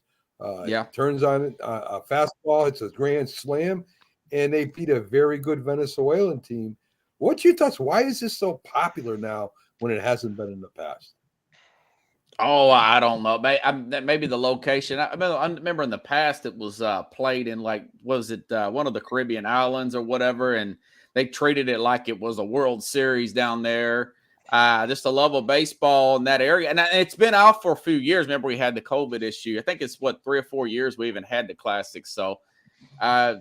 turns on a fastball. It's a grand slam, and they beat a very good Venezuelan team. What's your thoughts? Why is this so popular now when it hasn't been in the past? Oh, I don't know. Maybe the location. I remember in the past it was played in one of the Caribbean islands or whatever, and they treated it like it was a World Series down there. Just a love of baseball in that area. And it's been out for a few years. Remember, we had the COVID issue. I think it's 3 or 4 years we even had the Classic. So I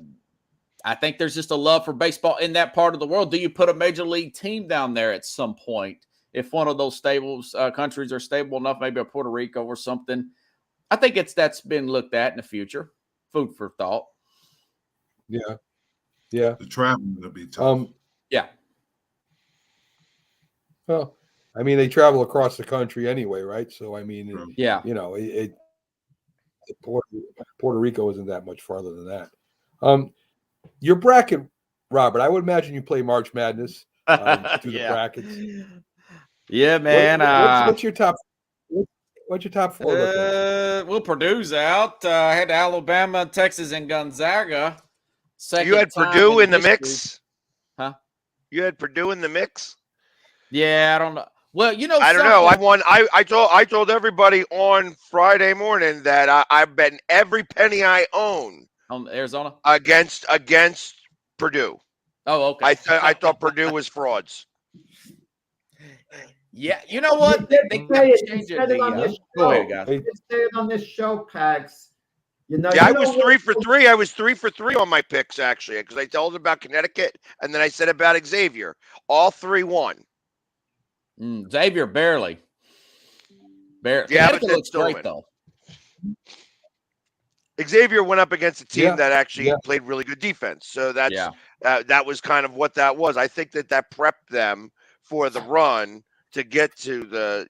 think there's just a love for baseball in that part of the world. Do you put a major league team down there at some point? If one of those countries are stable enough, maybe a Puerto Rico or something, I think that's been looked at in the future. Food for thought. Yeah. The traveling will be tough. Yeah. Well, I mean, they travel across the country anyway, right? So, I mean, Puerto Rico isn't that much farther than that. Your bracket, Robert, I would imagine you play March Madness through the brackets. Yeah, man. What's your top? What's your top 4? Well, Purdue's out. I had Alabama, Texas, and Gonzaga. You had Purdue in the mix, huh? You had Purdue in the mix. Yeah, I don't know. Well, I don't know. I won. I told everybody on Friday morning that I bet every penny I own on Arizona against Purdue. Oh, okay. I thought Purdue was frauds. Yeah, you know what? They say it on this show. Go ahead, guys. They say it on this show, Pags. I was 3 for 3. I was 3 for 3 on my picks, actually, because I told about Connecticut, and then I said about Xavier. All 3 won. Xavier barely. Yeah, Connecticut but looks great, though. Xavier went up against a team that actually played really good defense. So that was kind of what that was. I think that prepped them for the run to get to the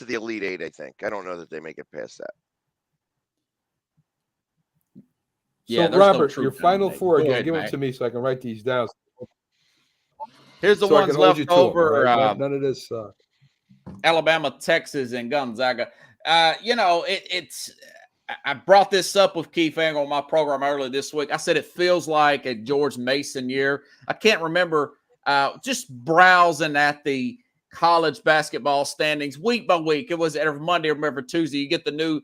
Elite Eight. I think. I don't know that they make it past that. So, Robert, your final 4 again. Give them to me so I can write these down. Here's the ones left over. Right? None of this. Alabama, Texas, and Gonzaga. It's. I brought this up with Keith Engle on my program earlier this week. I said it feels like a George Mason year. I can't remember. Just browsing at the college basketball standings week by week. It was every Monday or every Tuesday. You get the new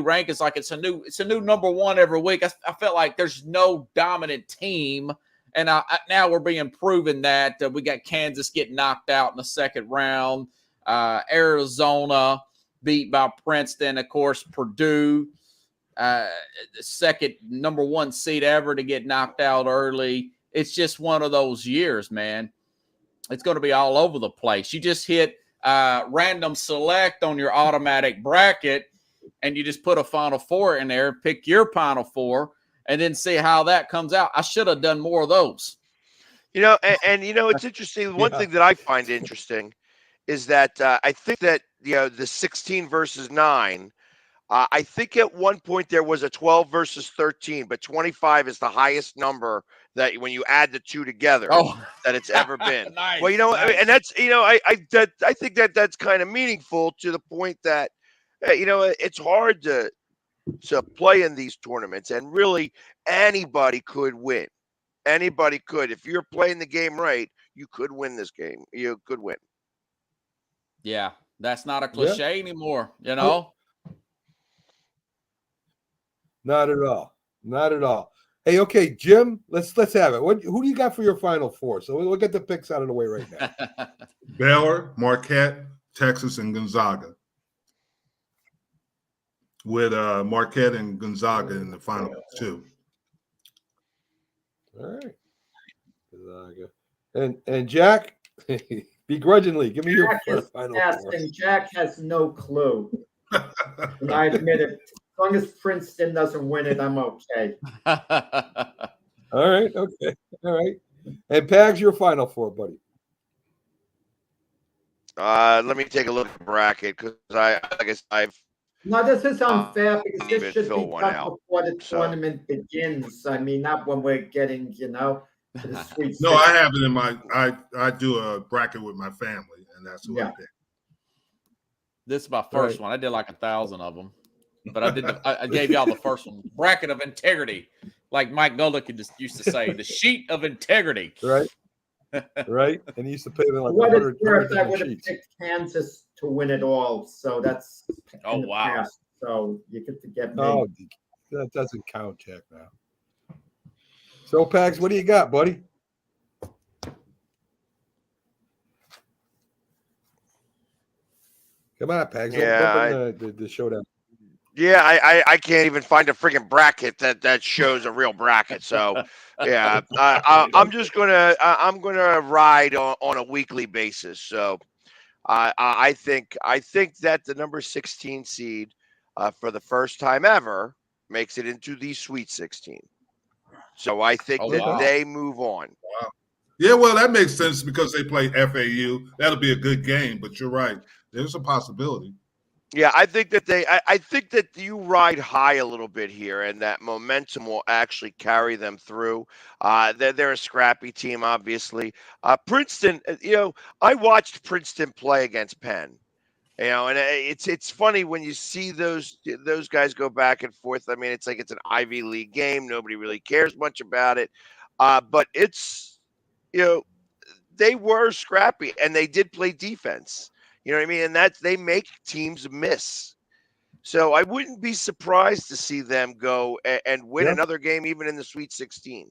rank. It's like it's a new number 1 every week. I felt like there's no dominant team And now we're being proven that we got Kansas getting knocked out in the second round. Arizona beat by Princeton. Of course, Purdue, the second number 1 seed ever to get knocked out early. It's just one of those years, man. It's going to be all over the place. You just hit random select on your automatic bracket, and you just put a Final Four in there, pick your Final Four, and then see how that comes out. I should have done more of those. And it's interesting. One thing that I find interesting is that I think that the 16 versus 9. I think at one point there was a 12 versus 13, but 25 is the highest number that when you add the two together that it's ever been. Nice, Well, nice. and that's I think that that's kind of meaningful to the point that it's hard to play in these tournaments, and really anybody could win. Anybody could. If you're playing the game right, you could win this game. You could win. Yeah, that's not a cliche anymore, Not at all. Not at all. Hey, okay, Jim, let's have it. Who do you got for your Final Four? So we'll get the picks out of the way right now. Baylor, Marquette, Texas, and Gonzaga. With Marquette and Gonzaga in the final 2. All right. Gonzaga. And Jack, begrudgingly, give me your Final Four. And Jack has no clue. And I admit it. As long as Princeton doesn't win it, I'm okay. All right. Okay. All right. And Pags, your Final Four, buddy. Let me take a look at the bracket because I guess I've. No, this is unfair because this should fill be one done out, before the tournament begins. I mean, not when we're getting, to the Sweet No, I 16. have it in my. I do a bracket with my family, and that's who I pick. This is my first one. I did like 1,000 of them, but I gave y'all the first one. Bracket of integrity, like Mike Golick used to say, the sheet of integrity. Right. Right. And he used to pay them like What 100 it's worth, I would have sheets. picked Kansas to win it all. So that's in the wow. past. So you can forget me. Oh, that doesn't count, Jack, now. So, Pags, what do you got, buddy? Come on, Pags. Don't the showdown. Yeah, I can't even find a friggin' bracket that shows a real bracket. So, yeah, I'm just gonna ride on a weekly basis. So, I think that the number 16 seed for the first time ever makes it into the Sweet 16. So I think they move on. Wow. Yeah, well, that makes sense because they play FAU. That'll be a good game. But you're right. There's a possibility. Yeah, I think that I think that you ride high a little bit here, and that momentum will actually carry them through. They're a scrappy team, obviously. Princeton, I watched Princeton play against Penn, and it's funny when you see those guys go back and forth. I mean, it's like it's an Ivy League game. Nobody really cares much about it, but it's they were scrappy and they did play defense. You know what I mean? And they make teams miss. So I wouldn't be surprised to see them go and win another game, even in the Sweet 16.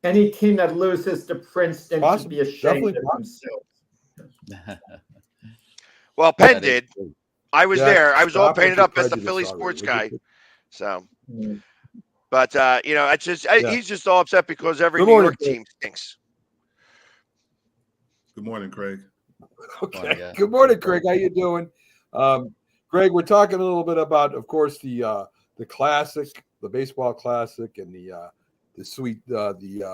Any team that loses to Princeton should be ashamed of themselves. Well, Penn did. I was there. I was all painted up as the Philly sports guy. So, but it's just he's just all upset because every New York team stinks. Good morning, Craig. Okay. Good morning, Craig. How you doing? Greg, we're talking a little bit about, of course, the classic, the baseball classic, and the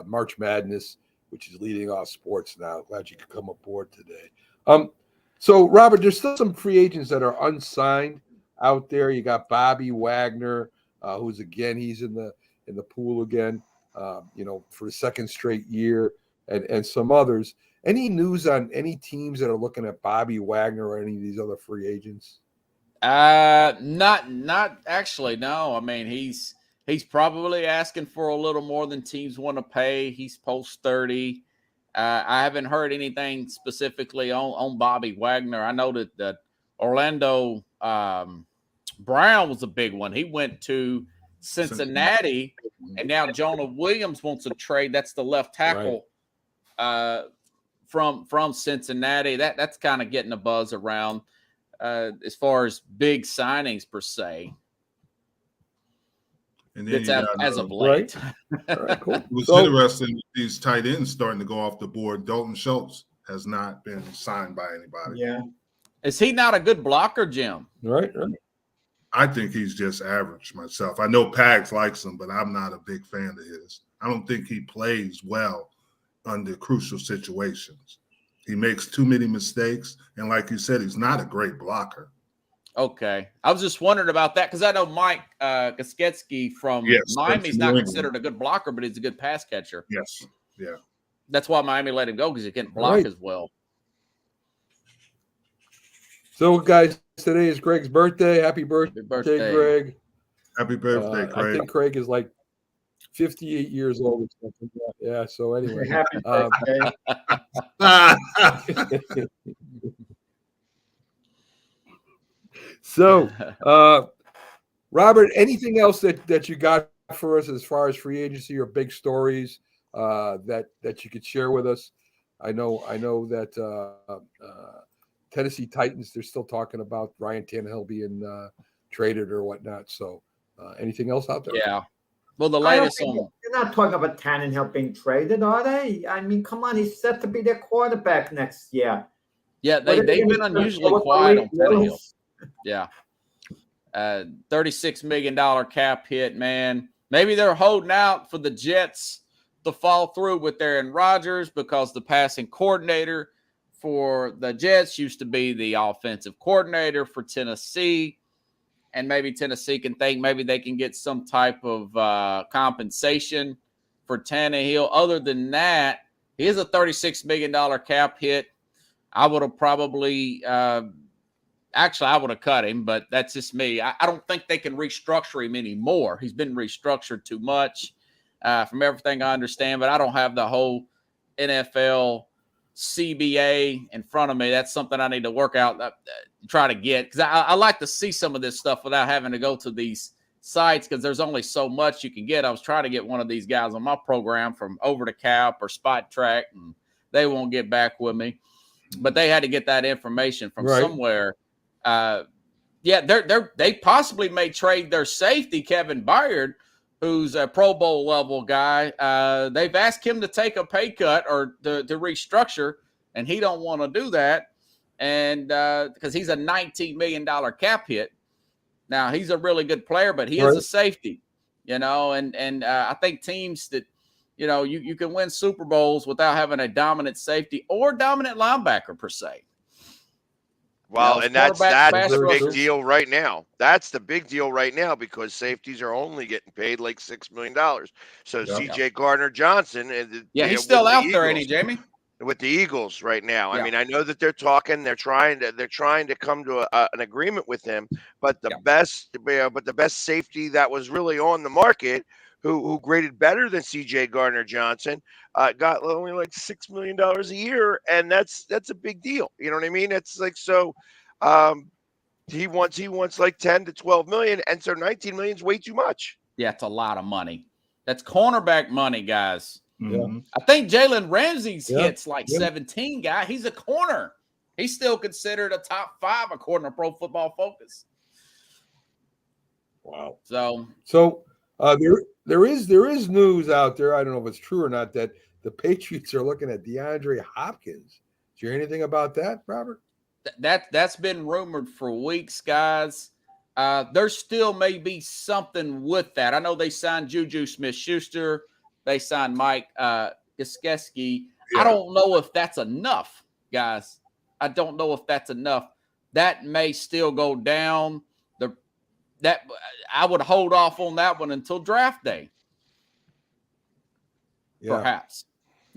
March Madness, which is leading off sports now. Glad you could come aboard today. So, Robert, there's still some free agents that are unsigned out there. You got Bobby Wagner, who's he's in the pool again, for the second straight year, and some others. Any news on any teams that are looking at Bobby Wagner or any of these other free agents? Not actually. No, I mean he's probably asking for a little more than teams want to pay. He's post 30. I haven't heard anything specifically on Bobby Wagner. I know that Orlando Brown was a big one. He went to Cincinnati, and now Jonah Williams wants a trade. That's the left tackle from Cincinnati. That's kind of getting a buzz around as far as big signings per se. And then It's you got, as of late. All right, cool. it was So- interesting with these tight ends starting to go off the board. Dalton Schultz has not been signed by anybody. Yeah. Is he not a good blocker, Jim? Right. I think he's just average myself. I know Pags likes him, but I'm not a big fan of his. I don't think he plays well under crucial situations. He makes too many mistakes, and like you said, he's not a great blocker. Okay. I was just wondering about that because I know Mike Kosketsky from Miami's not considered a good blocker, but he's a good pass catcher. Yes. Yeah. That's why Miami let him go because he couldn't block as well. So, guys, today is Greg's birthday. Happy birthday, Greg. Happy birthday, Craig. I think Craig is like 58 years old or something. Yeah, so anyway. Happy birthday. So, Robert, anything else that you got for us as far as free agency or big stories that you could share with us? I know that Tennessee Titans, they're still talking about Ryan Tannehill being traded or whatnot. So, anything else out there? Yeah. Well, the latest on they're not talking about Tannehill being traded, are they? I mean, come on, he's set to be their quarterback next year. Yeah, they've been unusually quiet on Tannehill. Yeah. $36 million cap hit, man. Maybe they're holding out for the Jets to fall through with Aaron Rodgers because the passing coordinator for the Jets used to be the offensive coordinator for Tennessee. And maybe Tennessee can think maybe they can get some type of compensation for Tannehill. Other than that, he is a $36 million cap hit. I would have probably actually, I would have cut him, but that's just me. I don't think they can restructure him anymore. He's been restructured too much from everything I understand, but I don't have the whole NFL CBA in front of me. That's something I need to work out, try to get, because I like to see some of this stuff without having to go to these sites because there's only so much you can get. I was trying to get one of these guys on my program from Over the Cap or Spot Track, and they won't get back with me. But they had to get that information from somewhere. They possibly may trade their safety, Kevin Byard, who's a Pro Bowl level guy. They've asked him to take a pay cut or to restructure, and he don't want to do that. And because he's a $19 million cap hit. Now, he's a really good player, but he is a safety, and I think teams that, you can win Super Bowls without having a dominant safety or dominant linebacker per se. Well, and that's the big deal right now. That's the big deal right now because safeties are only getting paid like $6 million. So C.J. Gardner-Johnson, he's still out there, ain't he, Jamie? With the Eagles right now. I mean, I know that they're talking. They're trying to come to an agreement with him. But the best safety that was really on the market, who graded better than C.J. Gardner-Johnson, got only like $6 million a year, and that's a big deal. You know what I mean? It's like so. He wants like 10 to 12 million, and so 19 million is way too much. Yeah, it's a lot of money. That's cornerback money, guys. Mm-hmm. I think Jalen Ramsey's hits like 17 guy. He's a corner. He's still considered a top 5 according to Pro Football Focus. Wow. So there is news out there. I don't know if it's true or not that the Patriots are looking at DeAndre Hopkins. Did you hear anything about that, Robert? That's been rumored for weeks, guys. There still may be something with that. I know they signed Juju Smith-Schuster. They signed Mike Kosketsky. I don't know if that's enough, guys. I don't know if that's enough. That may still go down. That I would hold off on that one until draft day. Perhaps.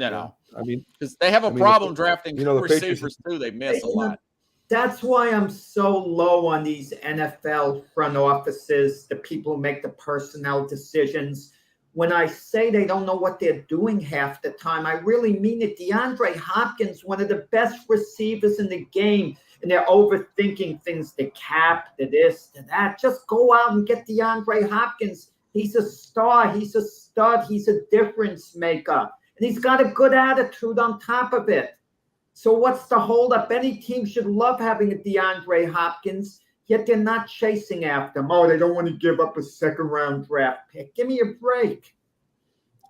I mean, because they have a problem drafting receivers too. They miss a lot. That's why I'm so low on these NFL front offices, the people who make the personnel decisions. When I say they don't know what they're doing half the time, I really mean it. DeAndre Hopkins, one of the best receivers in the game, and they're overthinking things, the cap, the this, the that. Just go out and get DeAndre Hopkins. He's a star. He's a stud. He's a difference maker. And he's got a good attitude on top of it. So what's the holdup? Any team should love having a DeAndre Hopkins, yet they're not chasing after him. Oh, they don't want to give up a second-round draft pick. Give me a break.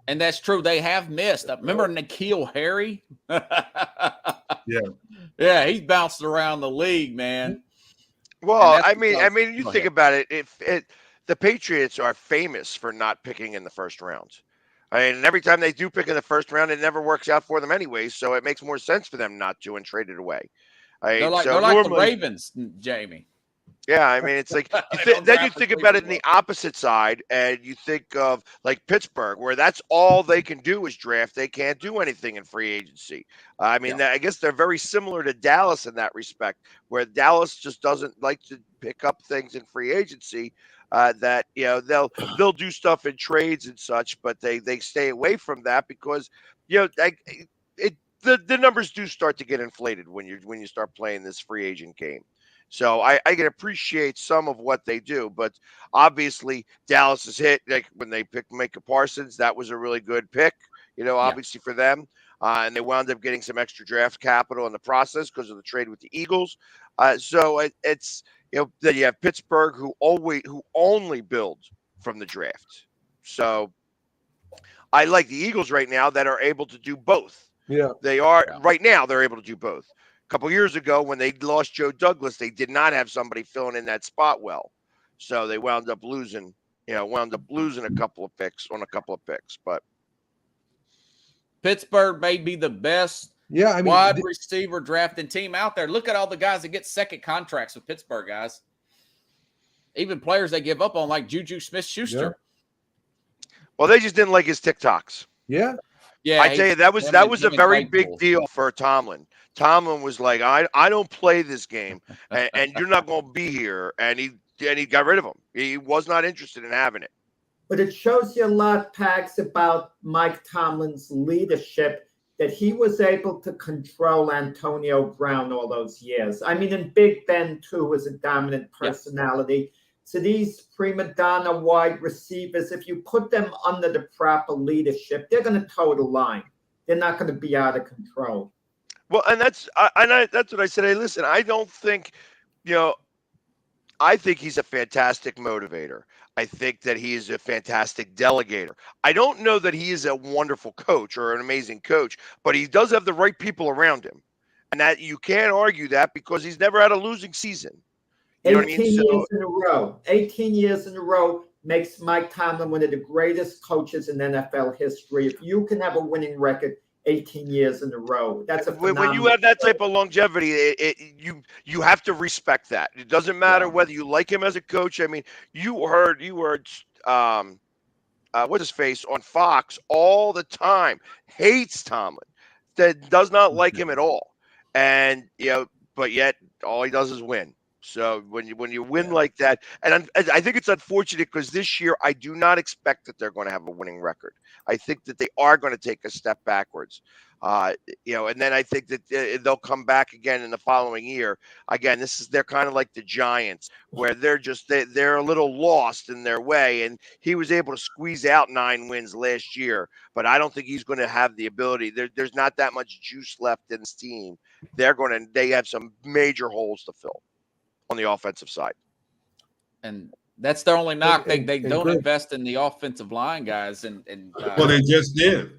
And that's true. They have missed. Remember N'Keal Harry? Yeah, he's bounced around the league, man. Well, I mean, you Go think ahead. about it. The Patriots are famous for not picking in the first round. I mean, every time they do pick in the first round, it never works out for them anyway. So it makes more sense for them not to and trade it away. They're like the Ravens, Jamie. Yeah, I mean, it's like don't then you draft think a about it in receiver. the opposite side, and you think of like Pittsburgh, where that's all they can do is draft. They can't do anything in free agency. I mean, I guess they're very similar to Dallas in that respect, where Dallas just doesn't like to pick up things in free agency. That they'll do stuff in trades and such, but they stay away from that because the numbers do start to get inflated when you start playing this free agent game. So I can appreciate some of what they do, but obviously Dallas is hit like when they picked Micah Parsons. That was a really good pick, obviously for them. And they wound up getting some extra draft capital in the process because of the trade with the Eagles. So it's then you have Pittsburgh who only build from the draft. So I like the Eagles right now that are able to do both. Yeah. They are right now. They're able to do both. A couple years ago, when they lost Joe Douglas, they did not have somebody filling in that spot well, so they wound up losing. A couple of picks. But Pittsburgh may be the best wide receiver drafting team out there. Look at all the guys that get second contracts with Pittsburgh, guys. Even players they give up on, like Juju Smith-Schuster. Yeah. Well, they just didn't like his TikToks. Yeah. Yeah, I tell you, that was a very big deal for Tomlin. Tomlin was like, I don't play this game, and you're not going to be here. And he got rid of him. He was not interested in having it. But it shows you a lot, Pags, about Mike Tomlin's leadership, that he was able to control Antonio Brown all those years. I mean, and Big Ben, too, was a dominant personality. Yeah. So these prima donna wide receivers, if you put them under the proper leadership, they're going to toe the line. They're not going to be out of control. Well, and that's what I said. Hey, listen, I don't think, I think he's a fantastic motivator. I think that he is a fantastic delegator. I don't know that he is a wonderful coach or an amazing coach, but he does have the right people around him. And that you can't argue that because he's never had a losing season. You know what I mean? 18 years in a row. 18 years in a row makes Mike Tomlin one of the greatest coaches in NFL history. If you can have a winning record 18 years in a row, that's a phenomenal. When you have that type of longevity, you have to respect that. It doesn't matter whether you like him as a coach. I mean, you heard what's his face on Fox all the time, hates Tomlin, that does not like him at all, and but yet all he does is win. So when you win like that, and I think it's unfortunate because this year I do not expect that they're going to have a winning record. I think that they are going to take a step backwards, and then I think that they'll come back again in the following year. Again, they're kind of like the Giants, where they're a little lost in their way, and he was able to squeeze out 9 wins last year, but I don't think he's going to have the ability. There's not that much juice left in this team. They have some major holes to fill on the offensive side. And that's their only knock. They don't invest in the offensive line guys. Well, they just did.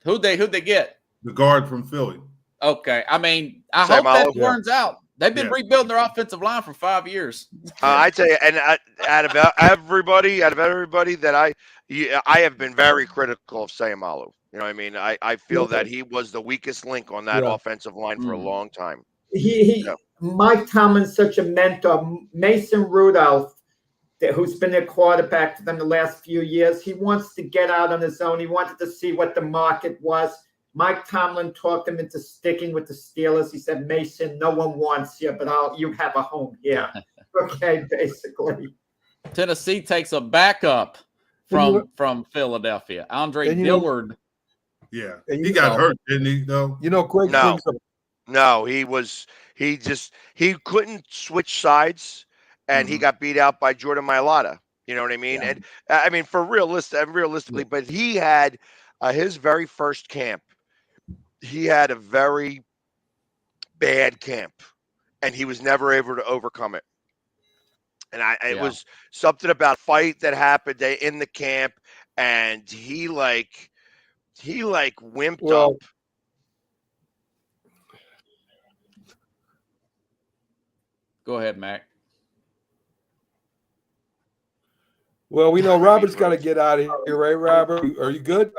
Who'd they get? The guard from Philly. Okay. I mean, I hope that turns out. They've been rebuilding their offensive line for 5 years. I tell you, and out of everybody that I have been very critical of Sayamalu. You know what I mean? I feel that he was the weakest link on that offensive line for a long time. Mike Tomlin's such a mentor. Mason Rudolph, who's been their quarterback for them the last few years, he wants to get out on his own. He wanted to see what the market was. Mike Tomlin talked him into sticking with the Steelers. He said, Mason, no one wants you, but you have a home here. Okay, basically. Tennessee takes a backup from Philadelphia. Andre Dillard. Yeah, and he got hurt, didn't he? Though Greg. No, he couldn't switch sides, and he got beat out by Jordan Mailata. You know what I mean? Yeah. And I mean, realistically, but he had his very first camp. He had a very bad camp, and he was never able to overcome it. And it was something about a fight that happened in the camp, and he wimped up. Go ahead, Mac. Well, we know Robert's got to get out of here, right, Robert? Are you good?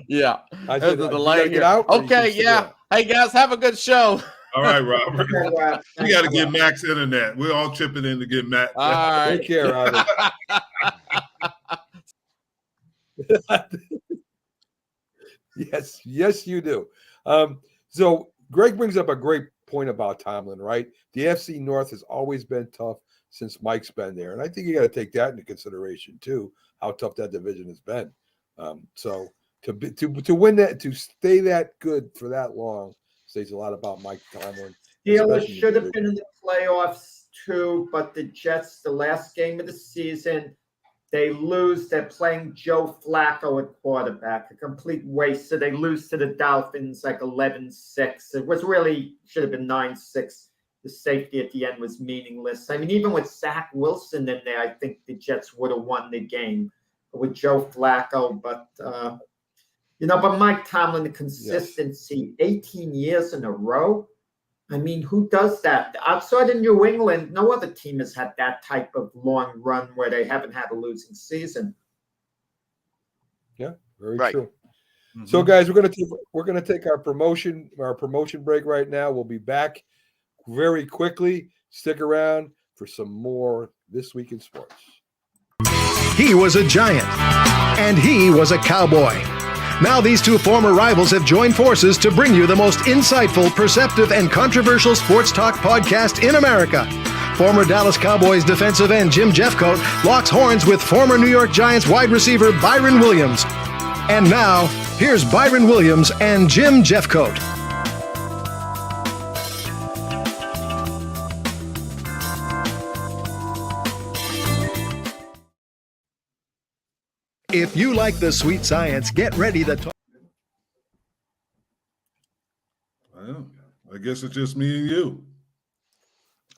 Yeah. I There's said, a you delay gotta here. get out, or you Okay, can stay yeah. out? Hey, guys, have a good show. All right, Robert. We got to get Max internet. We're all chipping in to get Max. All right. Take care, Robert. Yes, you do. So Greg brings up a great point about Tomlin, right? The FC North has always been tough since Mike's been there, and I think you got to take that into consideration too, how tough that division has been. So to win that, to stay that good for that long, says a lot about Mike Tomlin. Steelers should have been in the playoffs too, but the Jets, the last game of the season, they lose. They're playing Joe Flacco at quarterback, a complete waste. So they lose to the Dolphins like 11-6. It was really should have been 9-6. The safety at the end was meaningless. I mean, even with Zach Wilson in there, I think the Jets would have won the game with Joe Flacco. But, but Mike Tomlin, the consistency, 18 years in a row. I mean, who does that? Outside of New England, no other team has had that type of long run where they haven't had a losing season. Yeah, very Right. true. Mm-hmm. So, guys, we're gonna take our promotion break right now. We'll be back very quickly. Stick around for some more This Week in Sports. He was a giant, and he was a cowboy. Now these two former rivals have joined forces to bring you the most insightful, perceptive, and controversial sports talk podcast in America. Former Dallas Cowboys defensive end Jim Jeffcoat locks horns with former New York Giants wide receiver Byron Williams. And now, here's Byron Williams and Jim Jeffcoat. If you like the sweet science, get ready to talk. Well, I guess it's just me and you.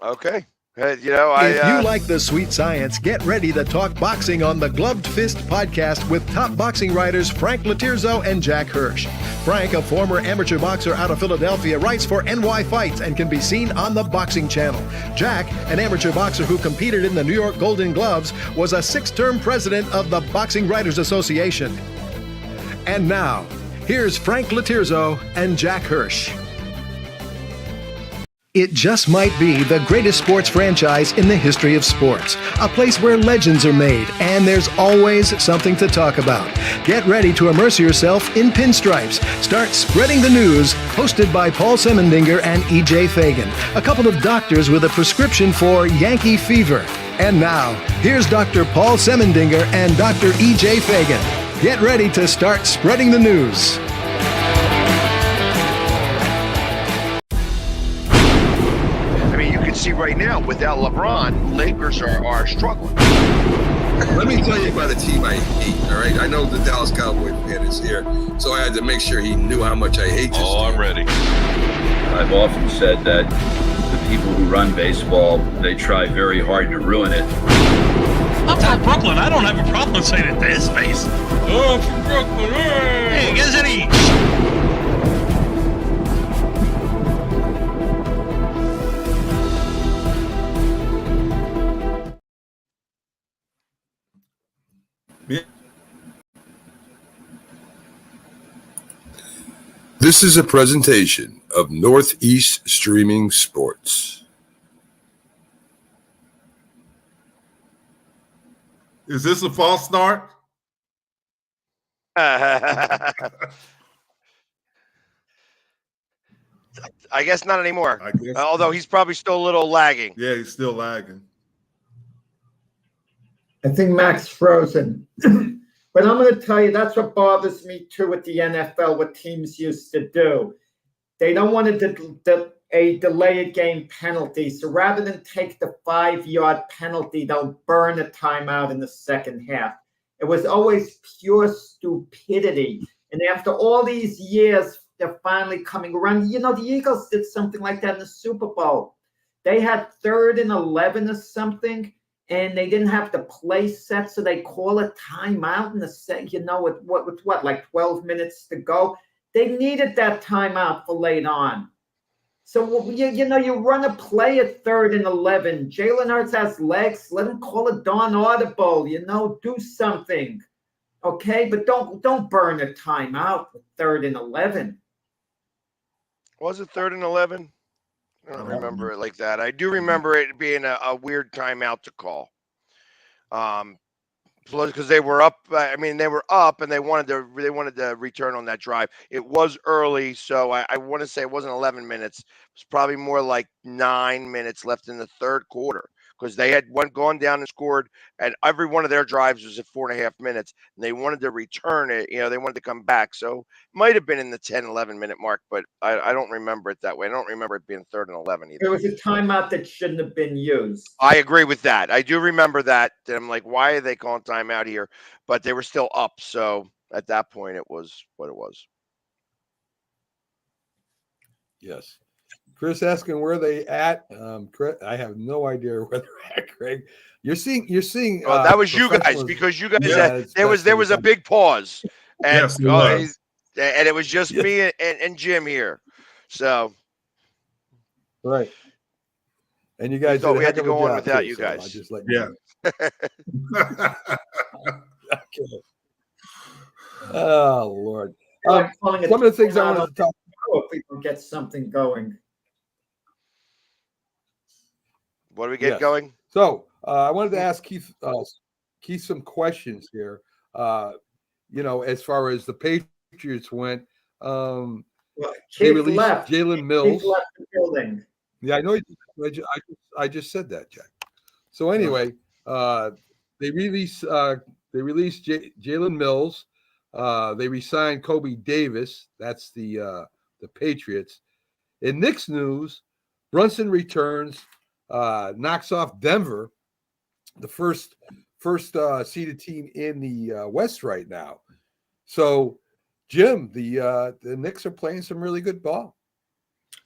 Okay. If you like the sweet science, get ready to talk boxing on the Gloved Fist podcast with top boxing writers Frank Latirzo and Jack Hirsch. Frank, a former amateur boxer out of Philadelphia, writes for NY Fights and can be seen on the Boxing Channel. Jack, an amateur boxer who competed in the New York Golden Gloves, was a 6-term president of the Boxing Writers Association. And now, here's Frank Latirzo and Jack Hirsch. It just might be the greatest sports franchise in the history of sports. A place where legends are made, and there's always something to talk about. Get ready to immerse yourself in pinstripes. Start spreading the news, hosted by Paul Semendinger and E.J. Fagan, a couple of doctors with a prescription for Yankee fever. And now, here's Dr. Paul Semendinger and Dr. E.J. Fagan. Get ready to start spreading the news. See right now, without LeBron, Lakers are struggling. Let me tell you about a team I hate, all right? I know the Dallas Cowboy fan is here, so I had to make sure he knew how much I hate this team. I'm ready. I've often said that the people who run baseball, they try very hard to ruin it. I'm from Brooklyn. I don't have a problem saying it to his face. Oh, I'm from Brooklyn. Hey, get any... This is a presentation of Northeast Streaming Sports. Is this a false start? I guess not anymore. I guess. Although he's probably still a little lagging. Yeah, he's still lagging. I think Mac's frozen. But I'm going to tell you, that's what bothers me too with the NFL, what teams used to do. They don't want to a delayed game penalty. So rather than take the 5-yard penalty, they'll burn a timeout in the second half. It was always pure stupidity. And after all these years, they're finally coming around. You know, the Eagles did something like that in the Super Bowl. They had 3rd and 11 or something, and they didn't have the play set, so they call a timeout in the second, you know, with what, like 12 minutes to go. They needed that timeout for late on. So, you run a play at 3rd and 11. Jalen Hurts has legs. Let him call a darn audible, do something. Okay, but don't burn a timeout with 3rd and 11. Was it 3rd and 11? I don't remember it like that. I do remember it being a weird timeout to call. Because they were up. I mean, they were up, and they wanted to return on that drive. It was early, so I want to say it wasn't 11 minutes. It was probably more like 9 minutes left in the third quarter, because they had gone down and scored, and every one of their drives was at 4.5 minutes, and they wanted to return it. They wanted to come back. So it might have been in the 10, 11-minute mark, but I don't remember it that way. I don't remember it being 3rd and 11 either. It was a timeout that shouldn't have been used. I agree with that. I do remember that. I'm like, why are they calling timeout here? But they were still up. So at that point, it was what it was. Yes. Chris asking where they at. Chris, I have no idea where they're at, Craig. You're seeing. Well, that was you guys, because you guys said there was a big pause, and Yes, it was. and it was just me and Jim here. So right. And you guys thought did a we had heck to of a go on job, without too, you so guys. I just let you know. Okay. Oh Lord. Some of the things I wanted to talk about, if we can get something going. What do we get going? So I wanted to ask Keith some questions here. As far as the Patriots went, they released Jalen Mills. Keith left the building. Yeah, I know. I just said that, Jack. So anyway, they released Jalen Mills. They re-signed Kobe Davis. That's the Patriots. In Knicks news, Brunson returns, knocks off Denver, the first seeded team in the West right now. So, Jim, the Knicks are playing some really good ball.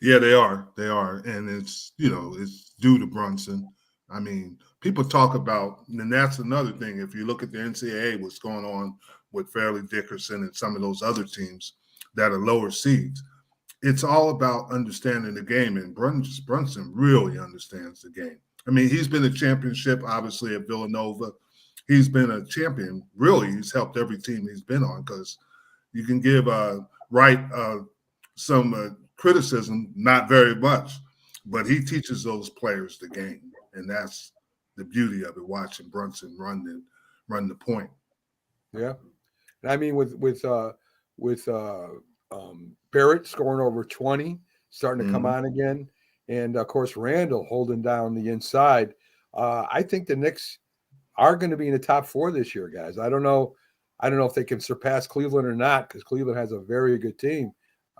Yeah, they are. They are. And it's due to Brunson. I mean, people talk about, and that's another thing. If you look at the NCAA, what's going on with Fairleigh Dickinson and some of those other teams that are lower seeds, it's all about understanding the game. And Brunson really understands the game. I mean, he's been a championship, obviously, at Villanova. He's been a champion. Really, he's helped every team he's been on, because you can give Wright some criticism, not very much, but he teaches those players the game, and that's the beauty of it. Watching Brunson run the point. Yeah, I mean with Barrett scoring over 20, starting to come on again, and of course Randall holding down the inside. I think the Knicks are going to be in the top 4 this year, guys. I don't know if they can surpass Cleveland or not, because Cleveland has a very good team.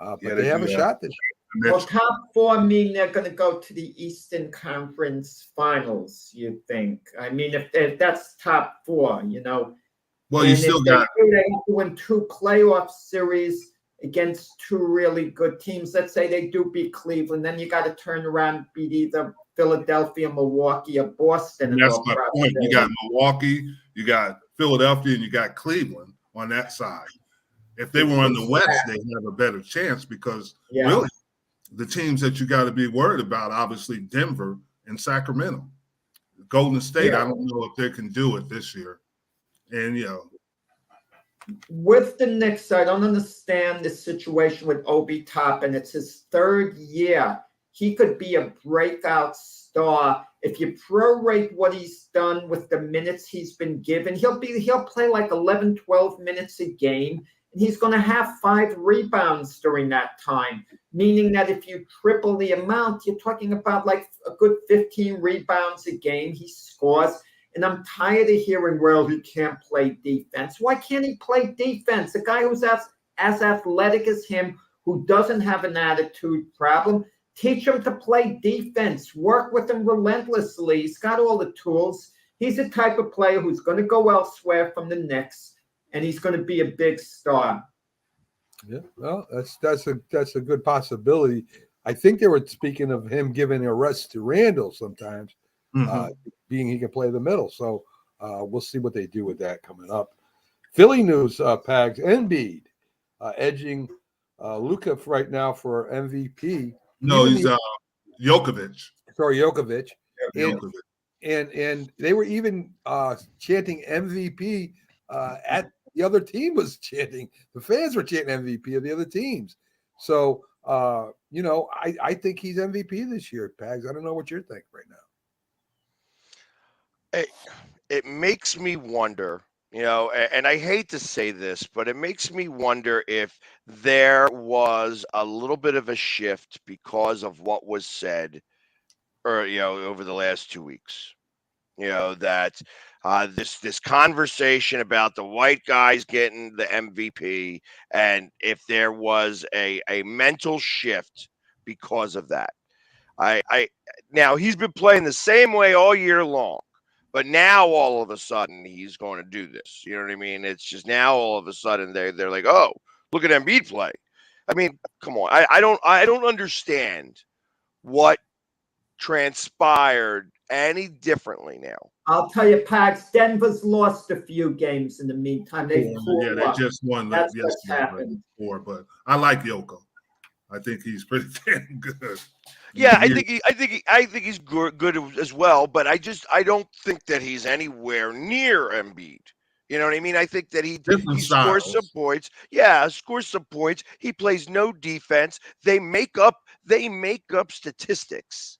But they have a shot this year. Well, top 4 mean they're going to go to the Eastern Conference Finals, you think? I mean, if that's top 4, Well, you still got. They have to win 2 playoff series against 2 really good teams. Let's say they do beat Cleveland, then you got to turn around and beat either Philadelphia, Milwaukee, or Boston. And that's my point. You got Milwaukee, you got Philadelphia, and you got Cleveland on that side. If they were on the West, they'd have a better chance, because really the teams that you got to be worried about, obviously Denver and Sacramento. Golden State, I don't know if they can do it this year. And, with the Knicks, I don't understand the situation with Obi Toppin. It's his 3rd year. He could be a breakout star. If you prorate what he's done with the minutes he's been given, he'll play like 11, 12 minutes a game, and he's going to have 5 rebounds during that time, meaning that if you triple the amount, you're talking about like a good 15 rebounds a game he scores. And I'm tired of hearing, well, he can't play defense. Why can't he play defense? A guy who's as athletic as him, who doesn't have an attitude problem, Teach him to play defense. Work with him relentlessly. He's got all the tools. He's the type of player who's going to go elsewhere from the Knicks, and he's going to be a big star. Yeah, well, that's a good possibility. I think they were speaking of him giving a rest to Randall sometimes, being he can play the middle. So we'll see what they do with that coming up. Philly news, Pags. Embiid edging Luka right now for MVP. No, he's Jokovic. Sorry, Jokovic. Jokovic. And they were even chanting MVP at the other team was chanting. The fans were chanting MVP of the other teams. So, I think he's MVP this year, Pags. I don't know what you're thinking right now. It makes me wonder, and I hate to say this, but it makes me wonder if there was a little bit of a shift because of what was said or over the last 2 weeks. That this conversation about the white guys getting the MVP, and if there was a mental shift because of that. Now he's been playing the same way all year long, but now all of a sudden he's going to do this. You know what I mean? It's just now all of a sudden they're like, oh, look at Embiid play. I mean, come on. I don't understand what transpired any differently now. I'll tell you, Pax, Denver's lost a few games in the meantime. They just won. That's what's happened. But I like Yoko. I think he's pretty damn good. Yeah, I think he's good as well. But I don't think that he's anywhere near Embiid. You know what I mean? I think that he scores some points. Yeah, scores some points. He plays no defense. They make up statistics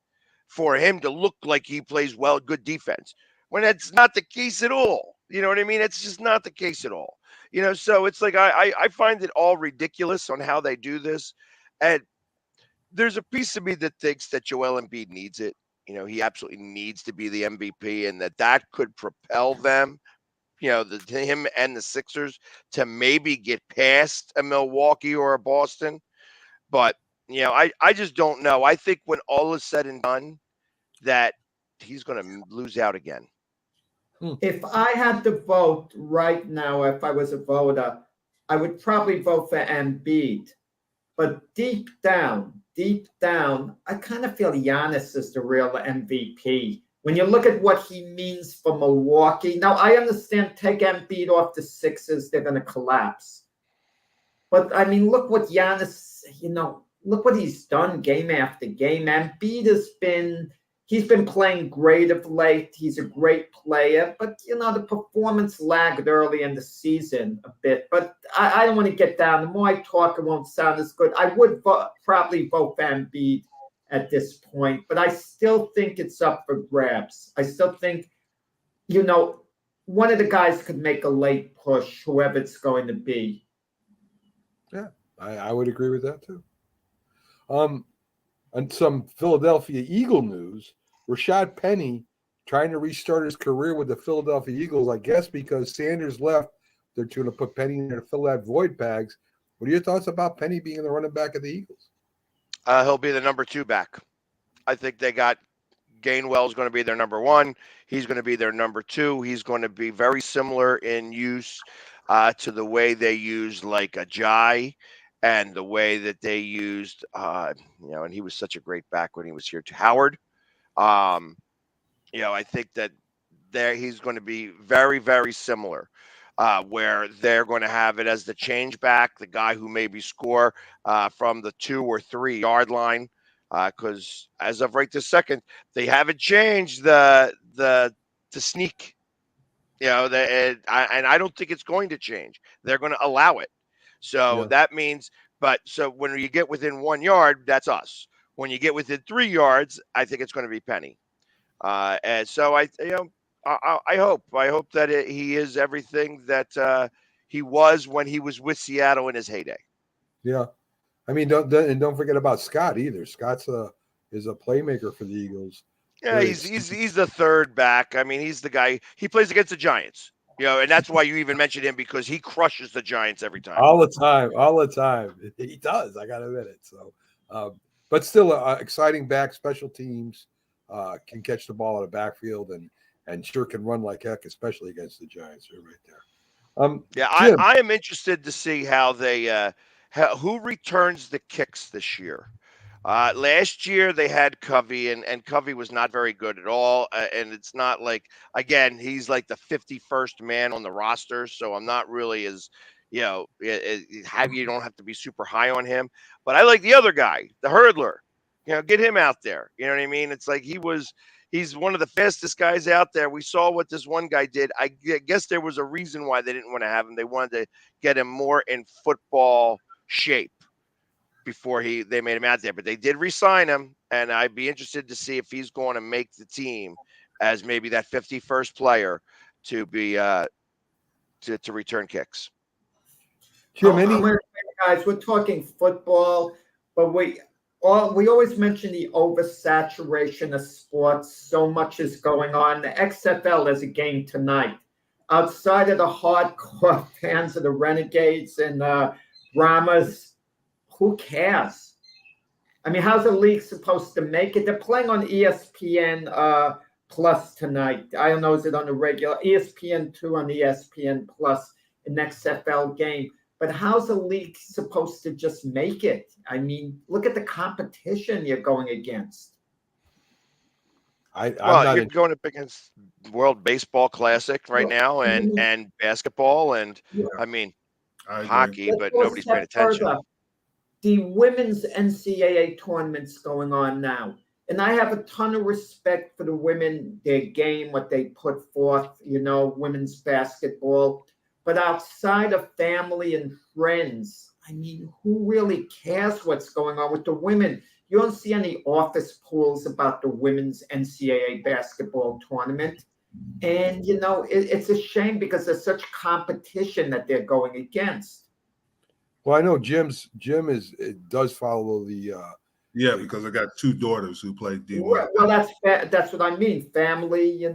for him to look like he plays good defense, when that's not the case at all. You know what I mean? It's just not the case at all. So it's like I find it all ridiculous on how they do this. And there's a piece of me that thinks that Joel Embiid needs it. He absolutely needs to be the MVP, and that could propel them, him and the Sixers, to maybe get past a Milwaukee or a Boston. But I just don't know. I think when all is said and done, that he's going to lose out again. If I had to vote right now, if I was a voter, I would probably vote for Embiid. But deep down, I kind of feel Giannis is the real MVP. When you look at what he means for Milwaukee, now I understand take Embiid off the Sixers, they're going to collapse. But I mean, look what Giannis, look what he's done game after game. Embiid he's been playing great of late. He's a great player, but the performance lagged early in the season a bit. But I don't want to get down. The more I talk, it won't sound as good. I would probably vote for Embiid at this point, but I still think it's up for grabs. I still think, one of the guys could make a late push, whoever it's going to be. Yeah, I would agree with that too. And some Philadelphia Eagle news, Rashad Penny trying to restart his career with the Philadelphia Eagles, I guess because Sanders left, they're trying to put Penny in there to fill that void, Bags. What are your thoughts about Penny being the running back of the Eagles? He'll be the number 2 back. I think they got Gainwell's going to be their number 1. He's going to be their number 2. He's going to be very similar in use to the way they used like Ajayi and the way that they used, and he was such a great back when he was here, to Howard. I think that he's going to be very, very similar, where they're going to have it as the change back, the guy who maybe score from the 2 or 3 yard line, because as of right this second, they haven't changed the sneak. And I don't think it's going to change. They're going to allow it. So that means, so when you get within 1 yard, that's us. When you get within 3 yards, I think it's going to be Penny. And so I hope that he is everything that he was when he was with Seattle in his heyday. Yeah, I mean, don't forget about Scott either. Scott's is a playmaker for the Eagles. Yeah, he's the third back. I mean, he's the guy. He plays against the Giants. And that's why you even mentioned him, because he crushes the Giants every time. All the time. He does. I got to admit it. So, but still exciting back. Special teams can catch the ball out of backfield and sure can run like heck, especially against the Giants. They're right there. Yeah, Jim, I am interested to see how they who returns the kicks this year. Last year they had Covey, and Covey was not very good at all. And it's not like, again, he's like the 51st man on the roster, so I'm not really as, you know, you don't have to be super high on him. But I like the other guy, the hurdler. You know, get him out there. You know what I mean? It's like he's one of the fastest guys out there. We saw what this one guy did. I guess there was a reason why they didn't want to have him. They wanted to get him more in football shape before they made him out there. But they did re-sign him, and I'd be interested to see if he's going to make the team as maybe that 51st player to be to return kicks. Jim, guys, we're talking football, but we always mention the oversaturation of sports. So much is going on. The XFL is a game tonight. Outside of the hardcore fans of the Renegades and Brahmas, who cares? I mean, how's the league supposed to make it? They're playing on ESPN Plus tonight. I don't know, is it on the regular ESPN2 on ESPN Plus, an XFL game? But how's the league supposed to just make it? I mean, look at the competition you're going against. You're going up against World Baseball Classic right now, and basketball, and I mean, hockey, but nobody's paying attention. Further. The women's NCAA tournament's going on now. And I have a ton of respect for the women, their game, what they put forth, women's basketball. But outside of family and friends, I mean, who really cares what's going on with the women? You don't see any office pools about the women's NCAA basketball tournament. And, it's a shame because there's such competition that they're going against. Well, I know Jim does follow the yeah, because I got two daughters who play D1. Well, that's what I mean. Family,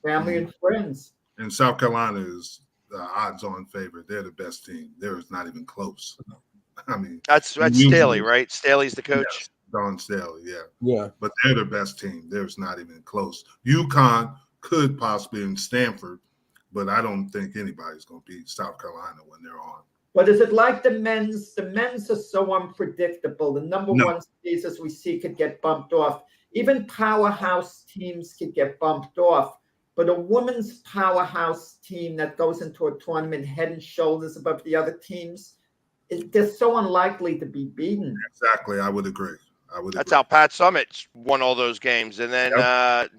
family and friends. And South Carolina is odds-on favorite. They're the best team. There is not even close. I mean, that's Staley, right? Staley's the coach. Yes, Don Staley, yeah. Yeah. But they're the best team. There's not even close. UConn could possibly in Stanford, but I don't think anybody's going to beat South Carolina when they're on. But is it like the men's? The men's are so unpredictable. The number one seeds, as we see, could get bumped off. Even powerhouse teams could get bumped off. But a women's powerhouse team that goes into a tournament head and shoulders above the other teams, they're so unlikely to be beaten. Exactly. I would agree. That's how Pat Summitt won all those games. And then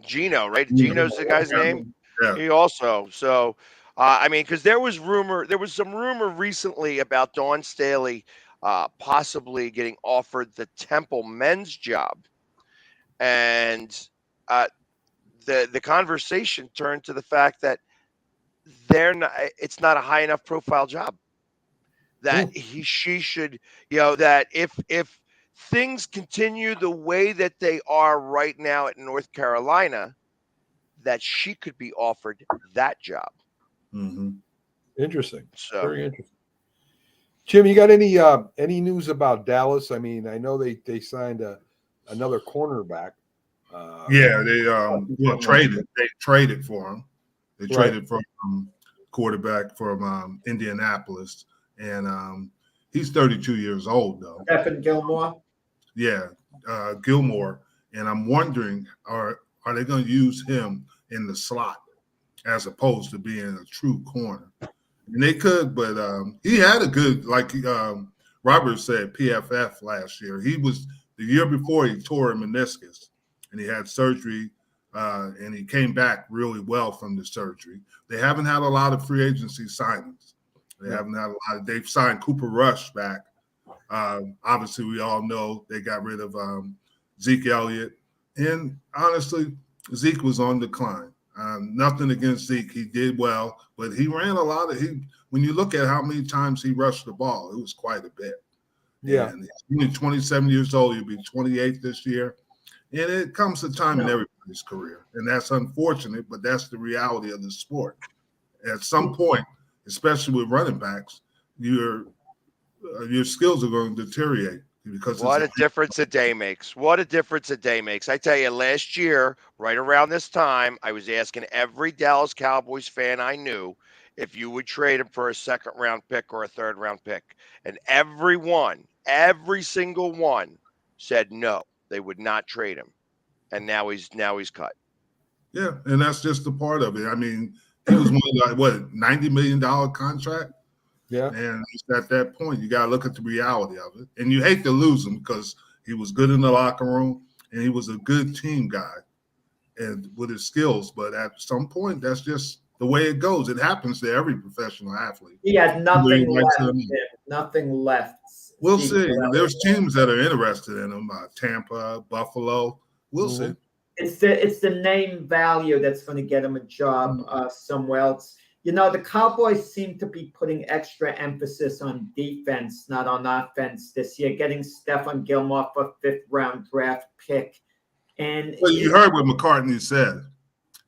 Gino, right? Gino's the guy's name? Yeah. He also. So, I mean, because there was some rumor recently about Dawn Staley possibly getting offered the Temple men's job. And the conversation turned to the fact that it's not a high enough profile job. That she should, that if things continue the way that they are right now at North Carolina, that she could be offered that job. Mm-hmm. Interesting. So very interesting. Jim, you got any news about Dallas? I mean, I know they signed another cornerback. They traded. They traded for him. They traded for quarterback from Indianapolis, and he's 32 years old though. Evan Gilmore. Yeah, Gilmore, and I'm wondering, are they going to use him in the slot as opposed to being a true corner? And they could, but he had a good, like Robert said, PFF last year. He was the year before he tore a meniscus, and he had surgery, and he came back really well from the surgery. They haven't had a lot of free agency signings. Haven't had a lot. They've signed Cooper Rush back. Obviously, we all know they got rid of Zeke Elliott, and honestly, Zeke was on decline. Nothing against Zeke. He did well, but he ran a lot of when you look at how many times he rushed the ball, it was quite a bit. Yeah. And he's only 27 years old. He'll be 28 this year. And it comes a time in everybody's career. And that's unfortunate, but that's the reality of the sport. At some point, especially with running backs, your skills are going to deteriorate because what a difference a day makes. What a difference a day makes. I tell you, last year, right around this time, I was asking every Dallas Cowboys fan I knew if you would trade him for a second-round pick or a third-round pick. And every single one said no, they would not trade him. And now he's cut. Yeah, and that's just a part of it. I mean, he was one of $90 million contract? Yeah. And it's at that point, you got to look at the reality of it. And you hate to lose him because he was good in the locker room and he was a good team guy and with his skills. But at some point, that's just the way it goes. It happens to every professional athlete. He had nothing left. Nothing left. We'll see. There's teams that are interested in him. Tampa, Buffalo. We'll see. It's the name value that's going to get him a job somewhere else. You know, the Cowboys seem to be putting extra emphasis on defense, not on offense this year, getting Stephon Gilmore for a 5th-round draft pick. And well, you heard what McCartney said.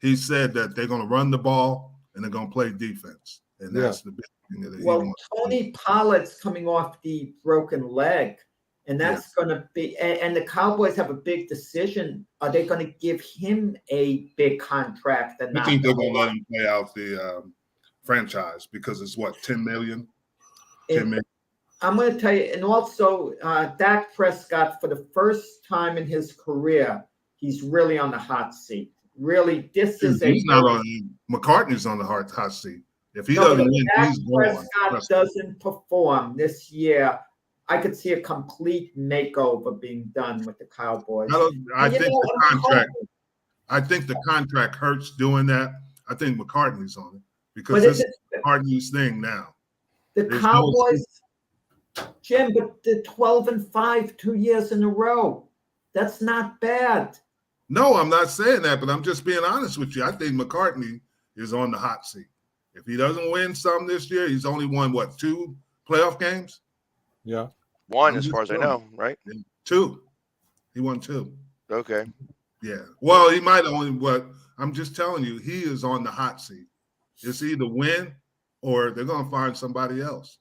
He said that they're going to run the ball and they're going to play defense. And that's the big thing that he wants. Tony Pollard's coming off the broken leg. And that's going to be – and the Cowboys have a big decision. Are they going to give him a big contract? I think they're going to let him play out the franchise because it's, $10 million? $10 million. I'm going to tell you – and also Dak Prescott, for the first time in his career, he's really on the hot seat. Really, this is he's not on – McCartney's on the hot seat. If he doesn't win, he's gone. Prescott doesn't perform this year – I could see a complete makeover being done with the Cowboys. I think the contract hurts doing that. I think McCartney's on it because this is McCartney's thing now. The Cowboys, Jim, but the 12-5 2 years in a row. That's not bad. No, I'm not saying that, but I'm just being honest with you. I think McCartney is on the hot seat. If he doesn't win some this year, he's only won 2 playoff games? Yeah. 1 as far as I know, right? 2. He won 2. Okay. Yeah. Well, he might only I'm just telling you, he is on the hot seat. It's either win or they're going to find somebody else.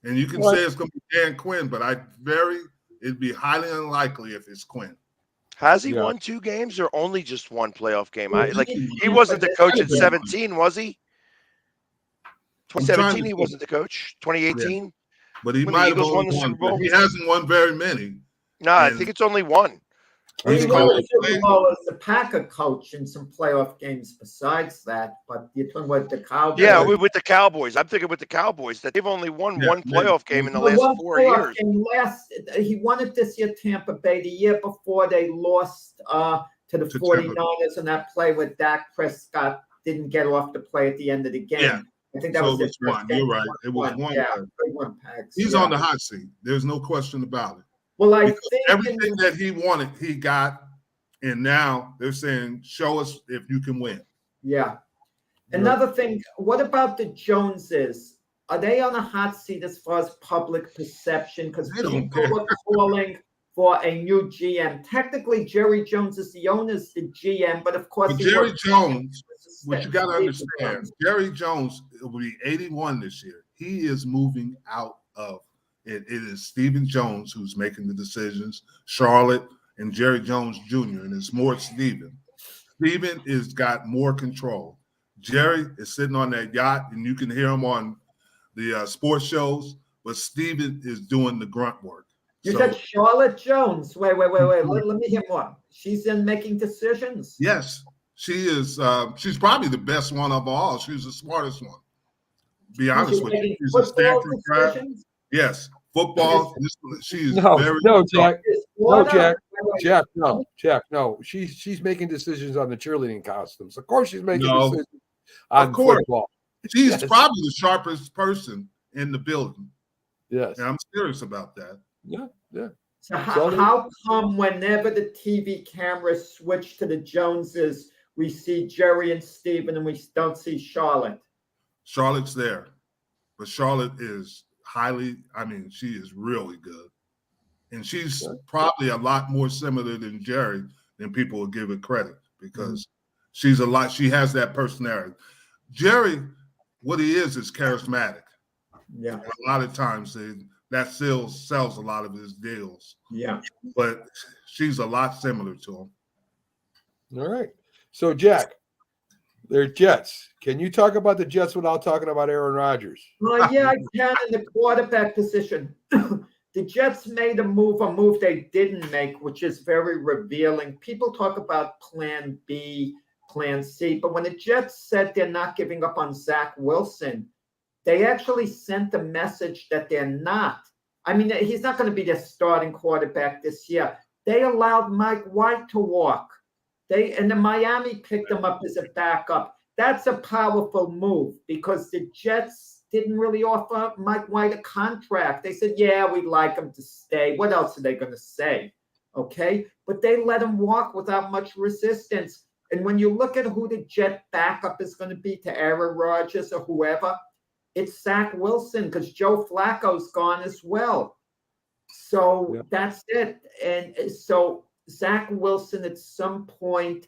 And you can say it's going to be Dan Quinn, but it'd be highly unlikely if it's Quinn. Has he won 2 games or only just 1 playoff game? He wasn't the coach at 17, was he? 2017, he wasn't the coach. 2018. Yeah. But he might have won the Super Bowl. He hasn't won very many. No, I think it's only 1. He won the Super Bowl as the Packer coach in some playoff games besides that. But you're talking about the Cowboys. Yeah, with the Cowboys. I'm thinking with the Cowboys that they've only won 1 playoff game in the last 4 years. He won it this year, Tampa Bay. The year before they lost to the 49ers in that play where Dak Prescott didn't get off the play at the end of the game. Yeah. I think that was his first game. You're right. It was 1. Yeah, He's on the hot seat. There's no question about it. Well, I because think everything that he wanted, he got, and now they're saying, "Show us if you can win." Yeah. Another thing. What about the Joneses? Are they on a hot seat as far as public perception? Because people are calling for a new GM. Technically, Jerry Jones is the owner's the GM, but of course, Jerry Jones. What you got to understand, Jerry Jones will be 81 this year. He is moving out of it. It is Stephen Jones who's making the decisions, Charlotte and Jerry Jones Jr., and it's more Stephen. Stephen has got more control. Jerry is sitting on that yacht, and you can hear him on the sports shows, but Stephen is doing the grunt work. You said Charlotte Jones. Wait. Let me hear more. She's in making decisions. Yes. She is. She's probably the best one of all. She's the smartest one. Be honest with you. She's a Stanford grad. Yes, football. She's Jack. No. She's making decisions on the cheerleading costumes. Of course, she's making decisions on football. She's probably the sharpest person in the building. Yes, and I'm serious about that. Yeah. So how come whenever the TV cameras switch to the Joneses, we see Jerry and Stephen and we don't see Charlotte? Charlotte's there, but Charlotte is she is really good. And she's probably a lot more similar than Jerry than people will give it credit because she has that personality. Jerry, what he is charismatic. Yeah. And a lot of times that sells a lot of his deals. Yeah. But she's a lot similar to him. All right. So, Jack, they're Jets. Can you talk about the Jets without talking about Aaron Rodgers? Yeah, I can in the quarterback position. The Jets made a move they didn't make, which is very revealing. People talk about plan B, plan C, but when the Jets said they're not giving up on Zach Wilson, they actually sent a message that they're not. I mean, he's not going to be their starting quarterback this year. They allowed Mike White to walk. And the Miami picked him up as a backup. That's a powerful move because the Jets didn't really offer Mike White a contract. They said, yeah, we'd like him to stay. What else are they going to say? Okay. But they let him walk without much resistance. And when you look at who the Jet backup is going to be to Aaron Rodgers or whoever, it's Zach Wilson because Joe Flacco's gone as well. So That's it. And so Zach Wilson at some point,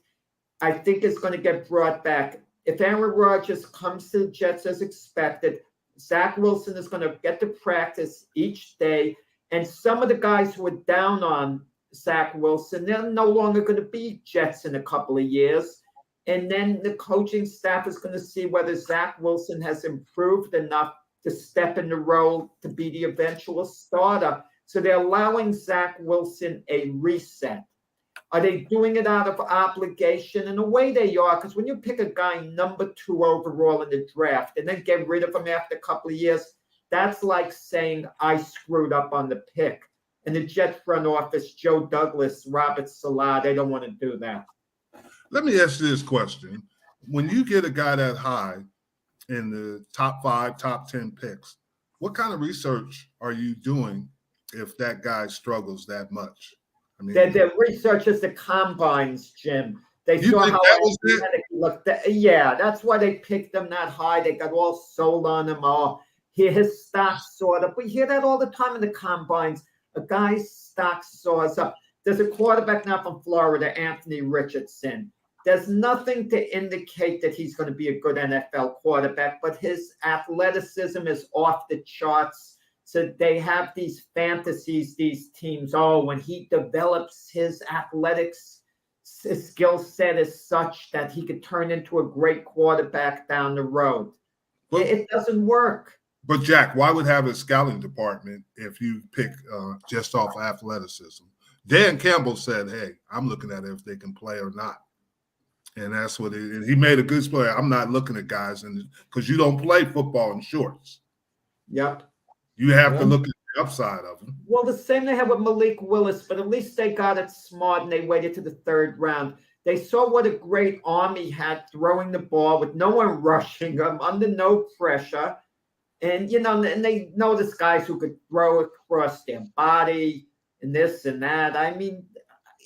I think, is going to get brought back. If Aaron Rodgers comes to the Jets as expected, Zach Wilson is going to get to practice each day. And some of the guys who are down on Zach Wilson, they're no longer going to be Jets in a couple of years. And then the coaching staff is going to see whether Zach Wilson has improved enough to step in the role to be the eventual starter. So they're allowing Zach Wilson a reset. Are they doing it out of obligation? In a way they are, because when you pick a guy number 2 overall in the draft and then get rid of him after a couple of years, that's like saying I screwed up on the pick. And the Jet front office, Joe Douglas, Robert Salah, they don't want to do that. Let me ask you this question. When you get a guy that high in the top 5, top 10 picks, what kind of research are you doing if that guy struggles that much? I mean, their research is the combines, Jim. They you saw think how that was athletic he looked. Yeah, that's why they picked him that high. They got all sold on him. His stock soared up. We hear that all the time in the combines. A guy's stock soars up. There's a quarterback now from Florida, Anthony Richardson. There's nothing to indicate that he's going to be a good NFL quarterback, but his athleticism is off the charts. So they have these fantasies, these teams, when he develops his athletics, his skill set is such that he could turn into a great quarterback down the road. But it doesn't work. But, Jack, why would have a scouting department if you pick just off athleticism? Dan Campbell said, hey, I'm looking at if they can play or not. And that's what he made a good play. I'm not looking at guys because you don't play football in shorts. Yep. You have to look at the upside of them. Well, the same they had with Malik Willis, but at least they got it smart and they waited to the 3rd round. They saw what a great arm he had throwing the ball with no one rushing him, under no pressure. And, and they noticed guys who could throw across their body and this and that. I mean,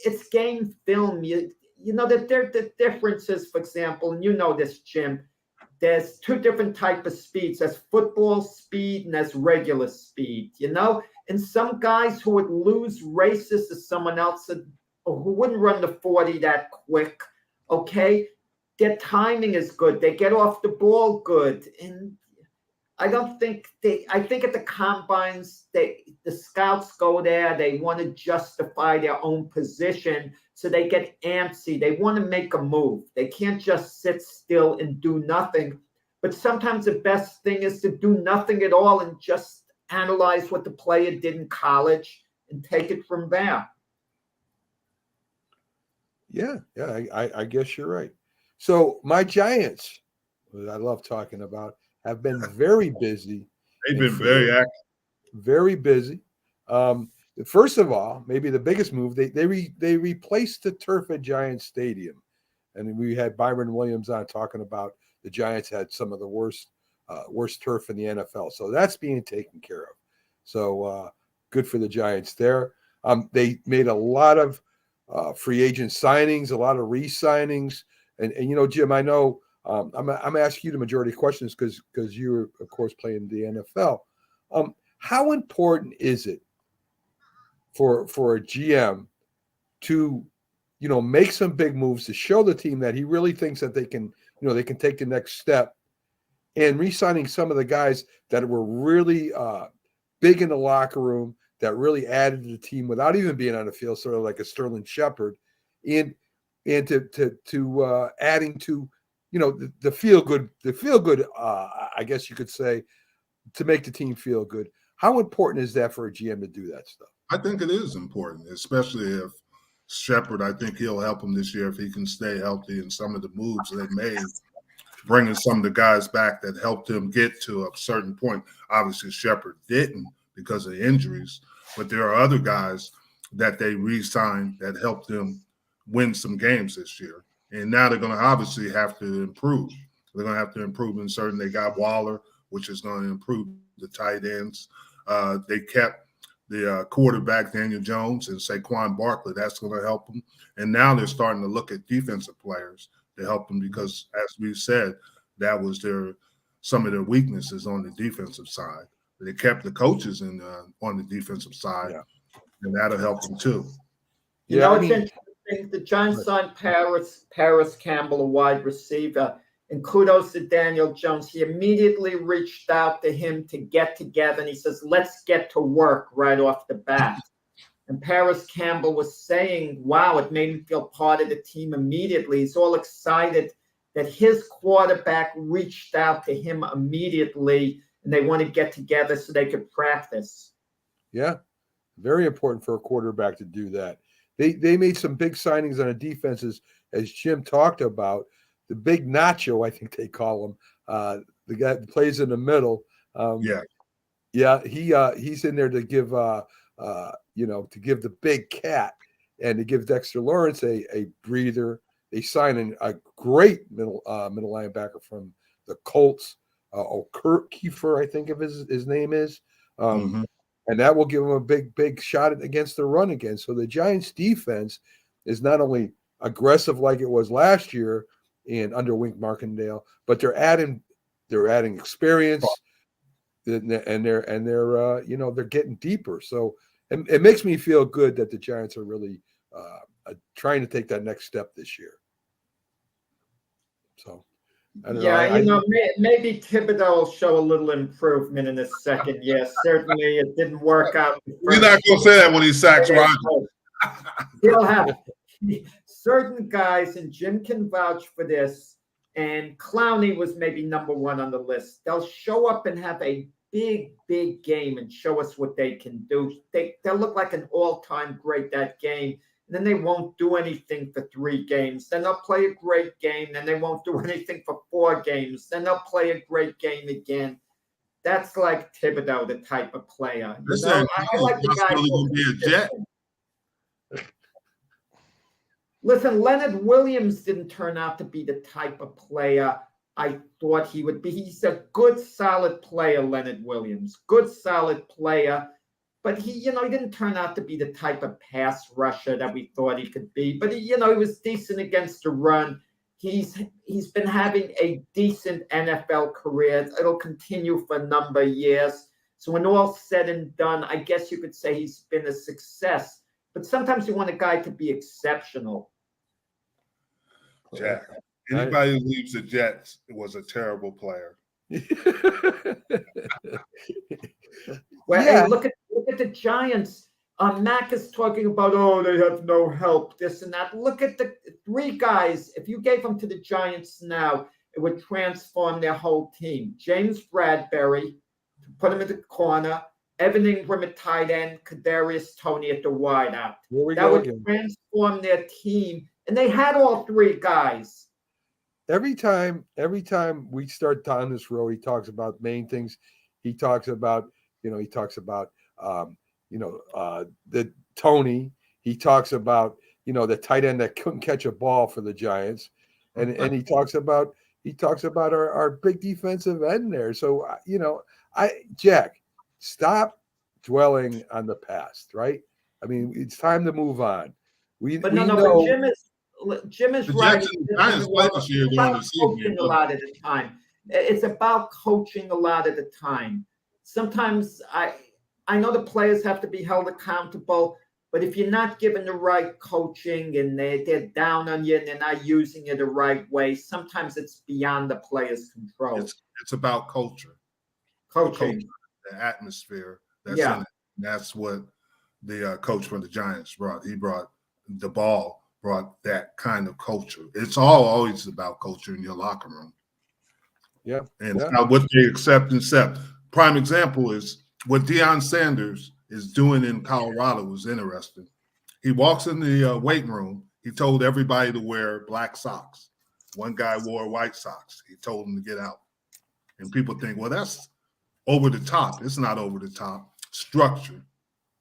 it's game film. The differences, for example, and you know this, Jim, there's 2 different types of speeds. There's football speed and there's regular speed, And some guys who would lose races to someone else who wouldn't run the 40 that quick, okay, their timing is good. They get off the ball good. And I think at the combines, the scouts go there. They want to justify their own position. So they get antsy. They want to make a move. They can't just sit still and do nothing. But sometimes the best thing is to do nothing at all and just analyze what the player did in college and take it from there. Yeah, I guess you're right. So my Giants, who I love talking about, have been very busy. They've been very active. Very busy. First of all, maybe the biggest move, they replaced the turf at Giants Stadium. And we had Byron Williams on talking about the Giants had some of the worst turf in the NFL. So that's being taken care of. So good for the Giants there. They made a lot of free agent signings, a lot of re-signings. And Jim, I know I'm asking you the majority of questions because you're, of course, playing the NFL. How important is it for a GM to, make some big moves to show the team that he really thinks that they can take the next step, and re-signing some of the guys that were really big in the locker room, that really added to the team without even being on the field, sort of like a Sterling Shepard, and to adding to, the feel good, I guess you could say, to make the team feel good. How important is that for a GM to do that stuff? I think it is important, especially if Shepard, I think he'll help him this year if he can stay healthy, and some of the moves they made, bringing some of the guys back that helped him get to a certain point. Obviously, Shepard didn't because of injuries, but there are other guys that they re-signed that helped them win some games this year. And now they're going to obviously have to improve. They're going to have to improve in certain. They got Waller, which is going to improve the tight ends. They kept the quarterback, Daniel Jones, and Saquon Barkley. That's going to help them. And now they're starting to look at defensive players to help them because, as we said, that was some of their weaknesses on the defensive side. They kept the coaches on the defensive side, and that'll help them too. It's interesting. The Giants signed Paris Campbell, a wide receiver, and kudos to Daniel Jones. He immediately reached out to him to get together, and he says, let's get to work right off the bat. And Paris Campbell was saying, wow, it made him feel part of the team immediately. He's all excited that his quarterback reached out to him immediately, and they want to get together so they could practice. Yeah, very important for a quarterback to do that. They made some big signings on the defenses, as Jim talked about. The big Nacho, I think they call him, the guy that plays in the middle. He's in there to give to give the big cat and to give Dexter Lawrence a breather. They signed a great middle linebacker from the Colts, Kurt Kiefer, I think of his name is. And that will give them a big shot against the run again. So the Giants defense is not only aggressive like it was last year and under Wink Martindale, but they're adding experience, and they're getting deeper. So it makes me feel good that the Giants are really trying to take that next step this year. So I don't know. Maybe Thibodeau will show a little improvement in the second year. Certainly, it didn't work out. You're not going to say that when he sacks Rodgers. He'll have certain guys, and Jim can vouch for this, and Clowney was maybe number one on the list. They'll show up and have a big game and show us what they can do. They'll look like an all-time great that game. And then they won't do anything for 3 games. Then they'll play a great game. Then they won't do anything for 4 games. Then they'll play a great game again. That's like Thibodeau, the type of player. I like the guy who's be a Jet. Listen, Leonard Williams didn't turn out to be the type of player I thought he would be. He's a good, solid player, Leonard Williams. Good, solid player. But he didn't turn out to be the type of pass rusher that we thought he could be. But he was decent against the run. He's been having a decent NFL career. It'll continue for a number of years. So when all's said and done, I guess you could say he's been a success. But sometimes you want a guy to be exceptional. Jack, anybody who leaves the Jets was a terrible player. Hey, look at the Giants. Mac is talking about, they have no help, this and that. Look at the 3 guys. If you gave them to the Giants now, it would transform their whole team. James Bradbury, put him in the corner. Evan Ingram at tight end. Kadarius Toney at the wideout. That would transform their team. And they had all 3 guys. Every time we start down this road, he talks about main things. He talks about, the Tony. He talks about, the tight end that couldn't catch a ball for the Giants. And he talks about our big defensive end there. So, Jack, stop dwelling on the past, right? I mean, it's time to move on. But Jim is right. It's about coaching a lot of the time. It's about coaching a lot of the time. Sometimes I know the players have to be held accountable, but if you're not given the right coaching and they're down on you and they're not using it the right way, sometimes it's beyond the player's control. It's about culture. Coaching. The atmosphere That's in it. That's what the coach from the Giants brought. He brought that kind of culture. It's always about culture in your locker room. Yeah. And it's not what they accept and accept. Prime example is what Deion Sanders is doing in Colorado was interesting. He walks in the weight room. He told everybody to wear black socks. One guy wore white socks. He told him to get out. And people think, well, that's over the top. It's not over the top. Structure,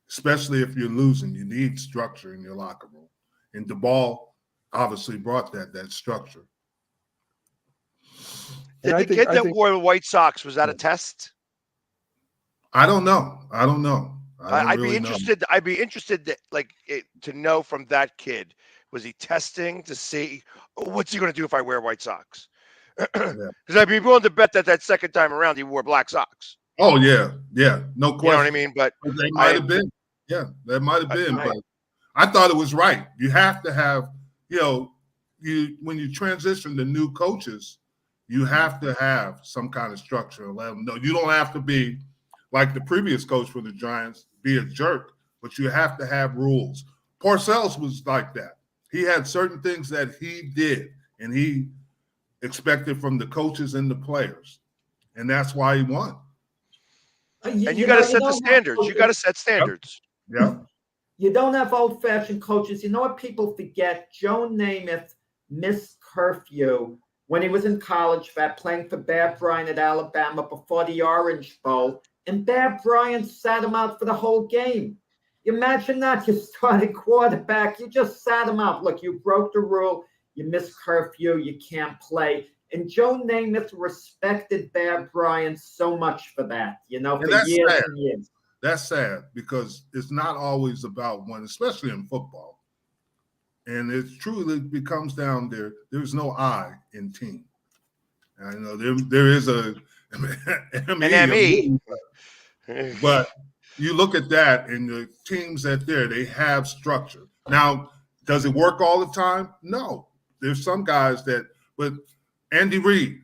especially if you're losing, you need structure in your locker room. And the ball obviously brought that structure. Did the kid that wore the white socks, was that a test? I don't know. I'd be interested to know from that kid. Was he testing to see what's he going to do if I wear white socks? Because I'd be willing to bet that second time around he wore black socks. Oh yeah, no question. You know what I mean? But they might have been. Yeah, that might have been. But I thought it was right. You have to have, when you transition to new coaches, you have to have some kind of structure and let them know. You don't have to be like the previous coach for the Giants, be a jerk, but you have to have rules. Parcells was like that. He had certain things that he did, and he expected from the coaches and the players, and that's why he won. And you got to set the standards. You got to set standards. Yeah. You don't have old-fashioned coaches. You know what people forget? Joe Namath missed curfew when he was in college playing for Bear Bryant at Alabama before the Orange Bowl, and Bear Bryant sat him out for the whole game. Imagine that. You started quarterback. You just sat him out. Look, you broke the rule. You missed curfew. You can't play. And Joe Namath respected Bear Bryant so much for that, for years and years. That's sad because it's not always about one, especially in football. And it truly becomes down there. There's no I in team. I know there is an ME. But you look at that and the teams they have structure. Now, does it work all the time? No. There's some guys but Andy Reid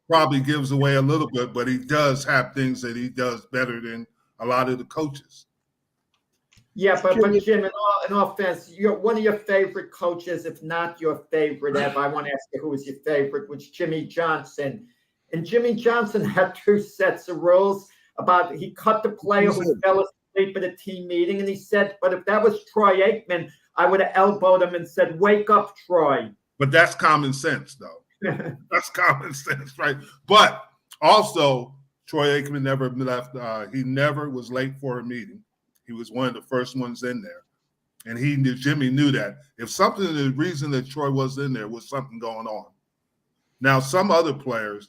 probably gives away a little bit, but he does have things that he does better than a lot of the coaches. Yeah, but Jim, in all fairness, you're one of your favorite coaches, if not your favorite ever. I want to ask you who was your favorite, which Jimmy Johnson. And Jimmy Johnson had two sets of rules about he cut the player who fell asleep at a team meeting, and he said, but if that was Troy Aikman, I would have elbowed him and said, wake up, Troy. But that's common sense, though. That's common sense, right? But also, Troy Aikman never left. He never was late for a meeting. He was one of the first ones in there. And Jimmy knew that. If the reason that Troy was in there was something going on. Now, some other players,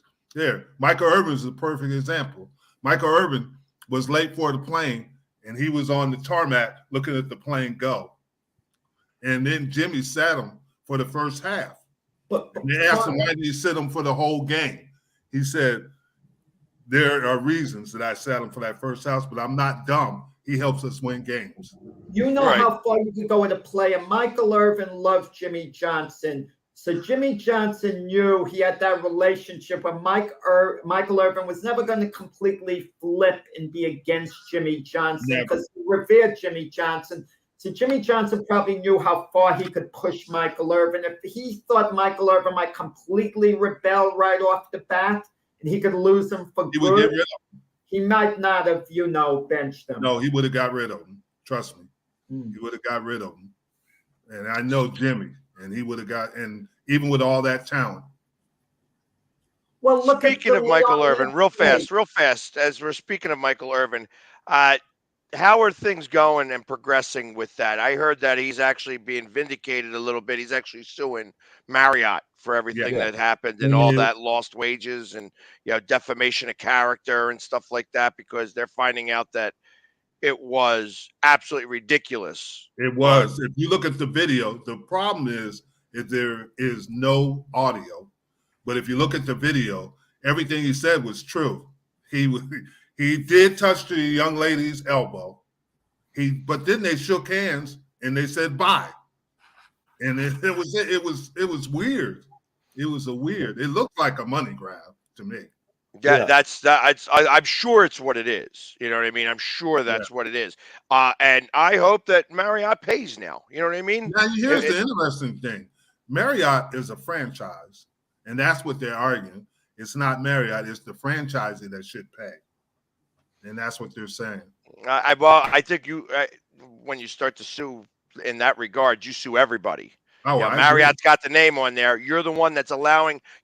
Michael Irvin is a perfect example. Michael Irvin was late for the plane, and he was on the tarmac looking at the plane go. And then Jimmy sat him for the first half. And they asked him, why did you sit him for the whole game? He said, there are reasons that I sat him for that first half, but I'm not dumb. He helps us win games. You know how far you can go with a player. Michael Irvin loved Jimmy Johnson. So Jimmy Johnson knew he had that relationship where Michael Irvin was never going to completely flip and be against Jimmy Johnson because he revered Jimmy Johnson. So Jimmy Johnson probably knew how far he could push Michael Irvin. If he thought Michael Irvin might completely rebel right off the bat and he could lose him for good, would get rid of him. He might not have, benched him. No, he would have got rid of him. Trust me. He would have got rid of him. And I know Jimmy, and he would have and even with all that talent. Well, speaking of Michael Irvin, real fast, as we're speaking of Michael Irvin, how are things going and progressing with that? I heard that he's actually being vindicated a little bit. He's actually suing Marriott for everything that happened and all that lost wages and defamation of character and stuff like that because they're finding out that it was absolutely ridiculous. It was. If you look at the video, the problem is there is no audio. But if you look at the video, everything he said was true. He did touch the young lady's elbow. But then they shook hands and they said bye. And it was weird. It was it looked like a money grab to me. Yeah, that's that. I'm sure it's what it is. You know what I mean? I'm sure that's what it is. And I hope that Marriott pays now. You know what I mean? Now, here's the interesting thing. Marriott is a franchise, and that's what they're arguing. It's not Marriott, it's the franchisee that should pay. And that's what they're saying. I think when you start to sue in that regard, you sue everybody. Oh, You know, Marriott's got the name on there. You're the one that's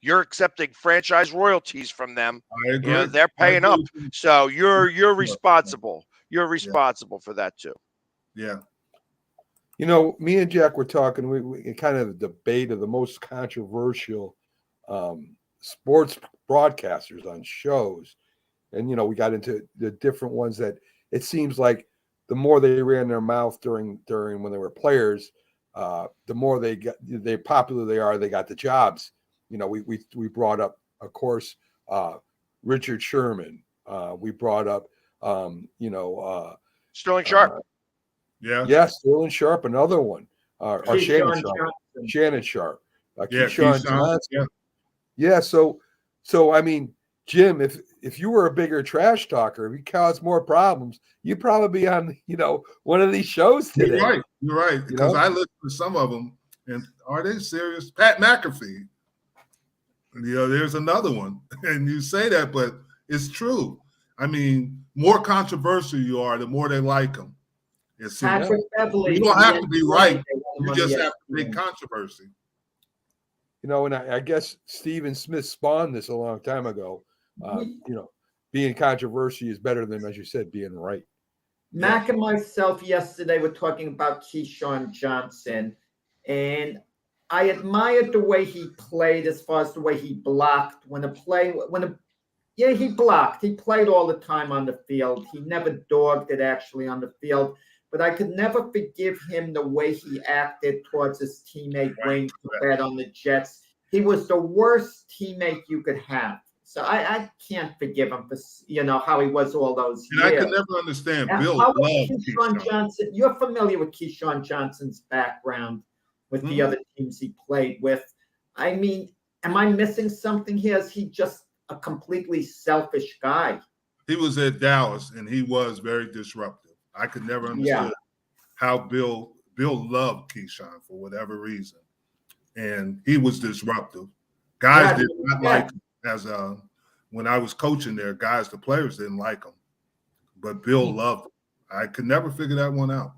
you're accepting franchise royalties from them. I agree. You know, they're paying up. So you're responsible. You're responsible for that too. Yeah. You know, me and Jack were talking, we kind of a debate of the most controversial sports broadcasters on shows. And, you know, we got into the different ones that it seems like the more they ran their mouth during when they were players, the more they're popular they are, they got the jobs. You know, we brought up, of course, Richard Sherman. We brought up, Sterling Sharp. Yes, Sterling Sharp, another one. Or Shannon Sharp. Shannon Sharp. Keyshawn Johnson. Yeah, so I mean, Jim, if you were a bigger trash talker, if you caused more problems, you'd probably be on, one of these shows today. You're right. Because I listened to some of them, and are they serious? Pat McAfee. There's another one, and you say that, but it's true. I mean, more controversial you are, the more they like them. Patrick Beverly. You don't have to be right. You just have to make controversy. And I guess Stephen Smith spawned this a long time ago. Being controversy is better than, as you said, being right. Mac and myself yesterday were talking about Keyshawn Johnson, and I admired the way he played as far as the way he blocked he blocked. He played all the time on the field. He never dogged it actually on the field. But I could never forgive him the way he acted towards his teammate Wayne Corbett on the Jets. He was the worst teammate you could have. So I can't forgive him for how he was all those years. And I could never understand Bill loved Keyshawn Johnson. You're familiar with Keyshawn Johnson's background with the other teams he played with. I mean, am I missing something here? Is he just a completely selfish guy? He was at Dallas, and he was very disruptive. I could never understand how Bill loved Keyshawn for whatever reason. And he was disruptive. Guys did not like him. When I was coaching there, the players didn't like him. But Bill loved him. I could never figure that one out.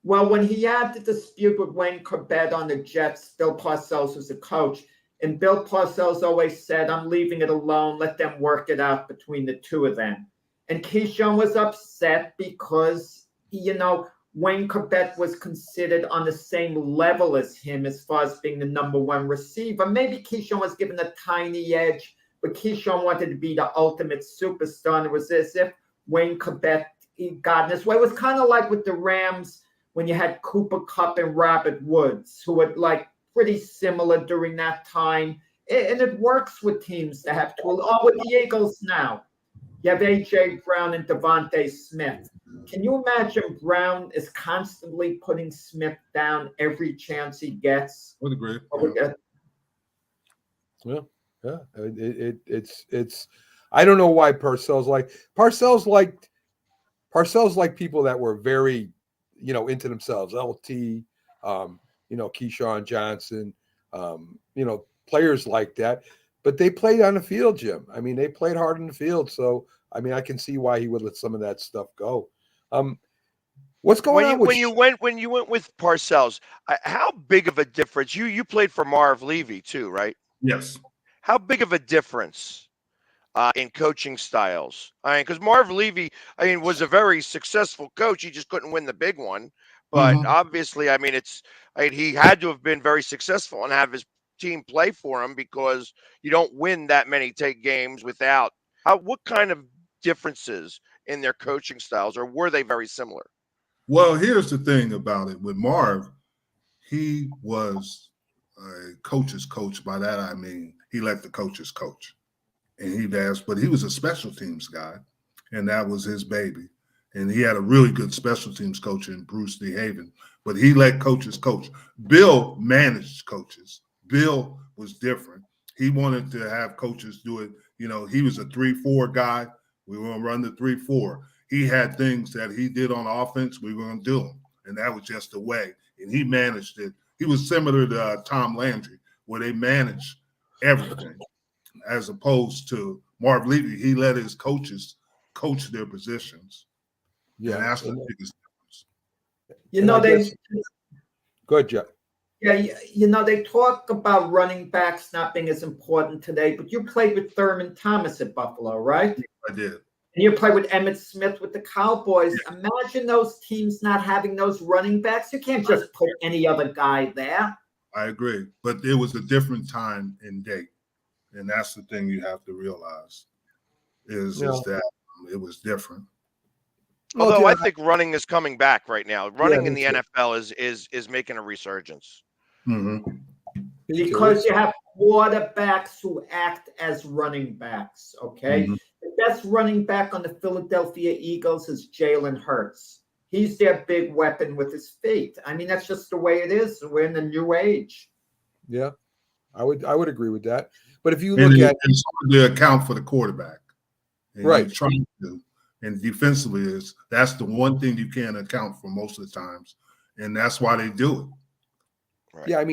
Well, when he had the dispute with Wayne Corbett on the Jets, Bill Parcells was the coach. And Bill Parcells always said, I'm leaving it alone. Let them work it out between the two of them. And Keyshawn was upset because, Wayne Corbett was considered on the same level as him as far as being the number one receiver. Maybe Keyshawn was given a tiny edge, but Keyshawn wanted to be the ultimate superstar. And it was as if Wayne Corbett got in his way. It was kind of like with the Rams when you had Cooper Kupp and Robert Woods, who were pretty similar during that time. And it works with teams to have two. Oh, with the Eagles now. You have A.J. Brown and Devontae Smith. Can you imagine Brown is constantly putting Smith down every chance he gets? Would agree. It's. I don't know why Parcells liked people that were very, into themselves. LT, Keyshawn Johnson, players like that. But they played on the field, Jim. I mean, they played hard in the field. So, I mean, I can see why he would let some of that stuff go. What's going on when you went with Parcells? How big of a difference? You played for Marv Levy too, right? Yes. How big of a difference in coaching styles? I mean, because Marv Levy, was a very successful coach. He just couldn't win the big one. But obviously, he had to have been very successful and have his team play for him, because you don't win that many games without. What kind of differences in their coaching styles, or were they very similar? Well, here's the thing about it. With Marv, he was a coach's coach. By that I mean he let the coaches coach, and but he was a special teams guy, and that was his baby. And he had a really good special teams coach in Bruce DeHaven, but he let coaches coach. Bill managed coaches. Bill was different. He wanted to have coaches do it He was a 3-4 guy. We were going to run the 3-4. He had things that he did on offense. We were going to do them. And that was just the way. And he managed it. He was similar to Tom Landry, where they managed everything, as opposed to Marv Levy. He let his coaches coach their positions. Yeah, and that's the biggest difference. Go ahead, Jeff. Yeah, they talk about running backs not being as important today, but you played with Thurman Thomas at Buffalo, right? I did. And you played with Emmitt Smith with the Cowboys. Yeah. Imagine those teams not having those running backs. You can't just put any other guy there. I agree. But it was a different time and date. And that's the thing you have to realize is that it was different. Although I think running is coming back right now. Running in the NFL is making a resurgence. Mm-hmm. Because you have quarterbacks who act as running backs, okay? Mm-hmm. The best running back on the Philadelphia Eagles is Jalen Hurts. He's their big weapon with his feet. I mean, that's just the way it is. We're in the new age. Yeah, I would agree with that. But if you look at it's hard to account for the quarterback, and right? Trying to, and defensively that's the one thing you can't account for most of the times, and that's why they do it. Right. Yeah, I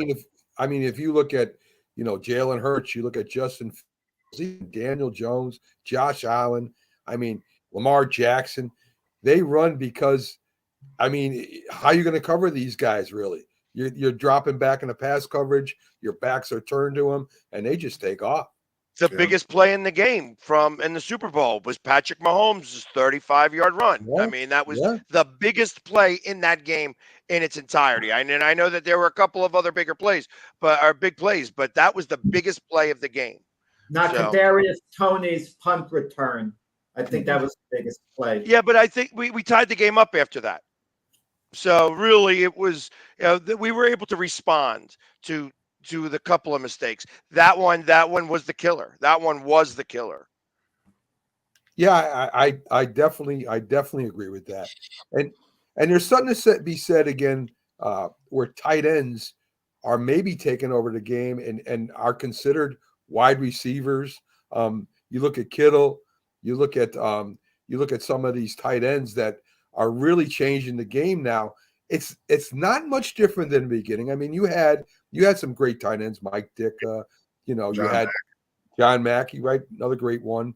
mean, if you look at Jalen Hurts, you look at Justin Fields, Daniel Jones, Josh Allen, I mean Lamar Jackson, they run because, I mean, how are you going to cover these guys really? You're dropping back in the pass coverage, your backs are turned to them, and they just take off. The biggest play in the game in the Super Bowl was Patrick Mahomes' 35-yard run. Yeah, I mean, that was the biggest play in that game in its entirety. And I know that there were a couple of other big plays, but that was the biggest play of the game. Not Kadarius Toney's punt return. I think that was the biggest play. Yeah, but I think we tied the game up after that. So really, it was we were able to respond to the couple of mistakes. That one was the killer. That one was the killer. Yeah, I definitely agree with that. And there's something to be said again where tight ends are maybe taking over the game and are considered wide receivers. You look at Kittle, you look at some of these tight ends that are really changing the game now. It's not much different than the beginning. I mean, you had some great tight ends, Mike Ditka, you had John Mackey, right? Another great one.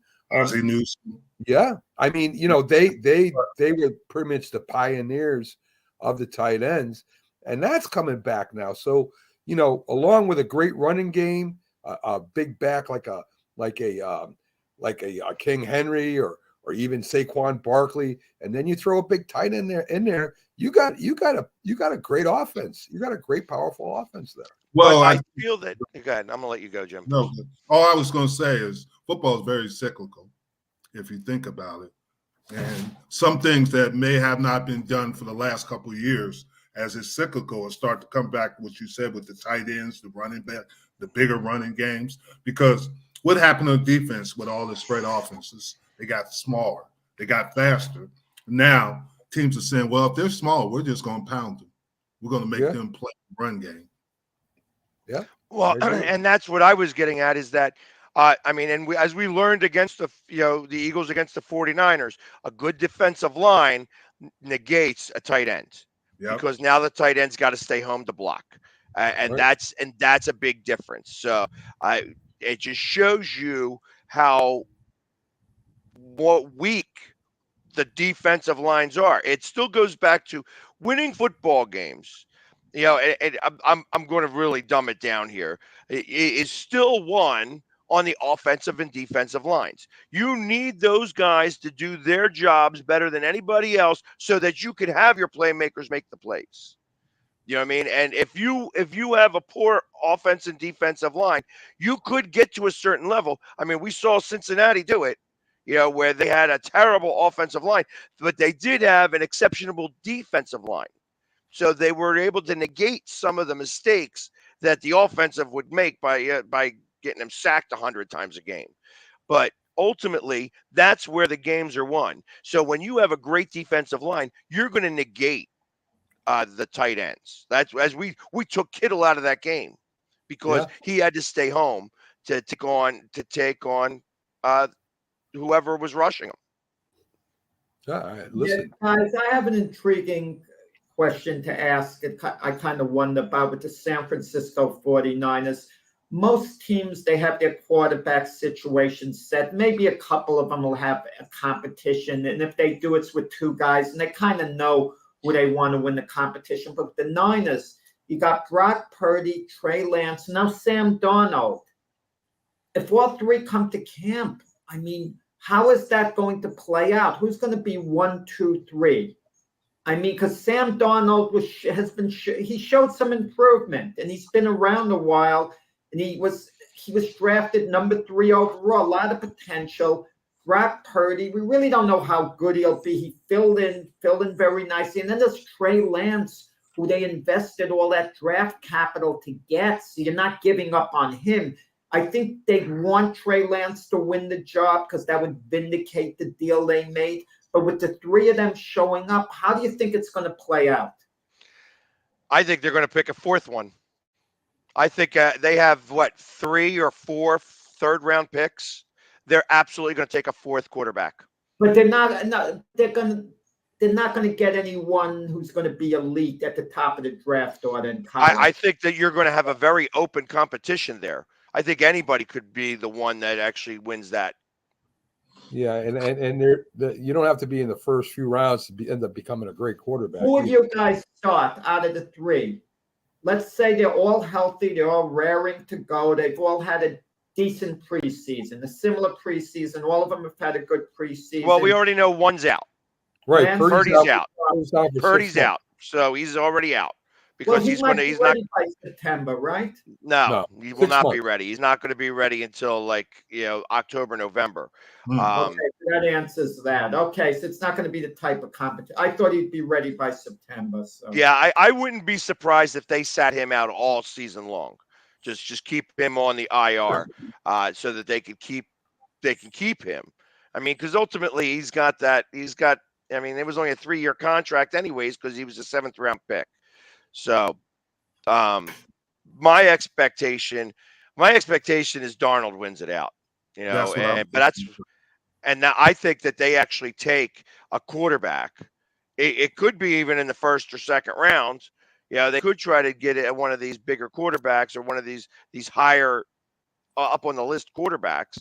Yeah. I mean, they were pretty much the pioneers of the tight ends, and that's coming back now. So, along with a great running game, a big back like a King Henry or even Saquon Barkley, and then you throw a big tight end in there. You got a great offense. You got a great, powerful offense there. Well, I feel that. Go ahead. I'm gonna let you go, Jim. No, all I was going to say is football is very cyclical, if you think about it, and some things that may have not been done for the last couple of years, as it's cyclical, will start to come back. What you said with the tight ends, the running back, the bigger running games, because what happened on defense with all the spread offenses? They got smaller. They got faster. Now teams are saying, well, if they're small, we're just going to pound them. We're going to make them play the run game. Yeah. Well, and that's what I was getting at is that, as we learned against the Eagles against the 49ers, a good defensive line negates a tight end because now the tight end's got to stay home to block. That's a big difference. So it just shows you how weak the defensive lines are. It still goes back to winning football games. I'm going to really dumb it down here. It is still won on the offensive and defensive lines. You need those guys to do their jobs better than anybody else so that you can have your playmakers make the plays. You know what I mean? And if you have a poor offense and defensive line, you could get to a certain level. I mean, we saw Cincinnati do it, where they had a terrible offensive line, but they did have an exceptional defensive line. So they were able to negate some of the mistakes that the offensive would make by getting them sacked 100 times a game. But ultimately, that's where the games are won. So when you have a great defensive line, you're going to negate the tight ends. That's as we took Kittle out of that game because he had to stay home to take on whoever was rushing him. All right, listen. Yeah, guys, I have an intriguing question to ask. I kind of wonder about with the San Francisco 49ers. Most teams, they have their quarterback situation set. Maybe a couple of them will have a competition. And if they do, it's with two guys. And they kind of know who they want to win the competition. But the Niners, you got Brock Purdy, Trey Lance, now Sam Darnold. If all three come to camp, I mean, how is that going to play out? Who's going to be 1, 2, 3? I mean, because Sam Darnold he showed some improvement, and he's been around a while, and he was drafted number 3 overall. A lot of potential. Brock Purdy, we really don't know how good he'll be. He filled in very nicely, and then there's Trey Lance, who they invested all that draft capital to get. So you're not giving up on him. I think they want Trey Lance to win the job because that would vindicate the deal they made. But with the three of them showing up, how do you think it's going to play out? I think they're going to pick a fourth one. I think they have, 3 or 4 third-round picks. They're absolutely going to take a fourth quarterback. But they're not going to get anyone who's going to be elite at the top of the draft order in college. I think that you're going to have a very open competition there. I think anybody could be the one that actually wins that. Yeah, and you don't have to be in the first few rounds to end up becoming a great quarterback. Who of you guys start out of the three? Let's say they're all healthy, they're all raring to go. They've all had a decent preseason, a similar preseason. All of them have had a good preseason. Well, we already know one's out. Right, Purdy's out. Purdy's out, so he's already out. Because he's not by September, right? No, he will not be ready. He's not going to be ready until October, November. Okay, that answers that. Okay, so it's not going to be the type of competition. I thought he'd be ready by September. So yeah, I wouldn't be surprised if they sat him out all season long. Just keep him on the IR, so that they can keep him. I mean, because ultimately it was only a 3-year contract anyways because he was a 7th round pick. So, my expectation is Darnold wins it out, now I think that they actually take a quarterback. It could be even in the first or second round. They could try to get it at one of these bigger quarterbacks or one of these higher up on the list quarterbacks.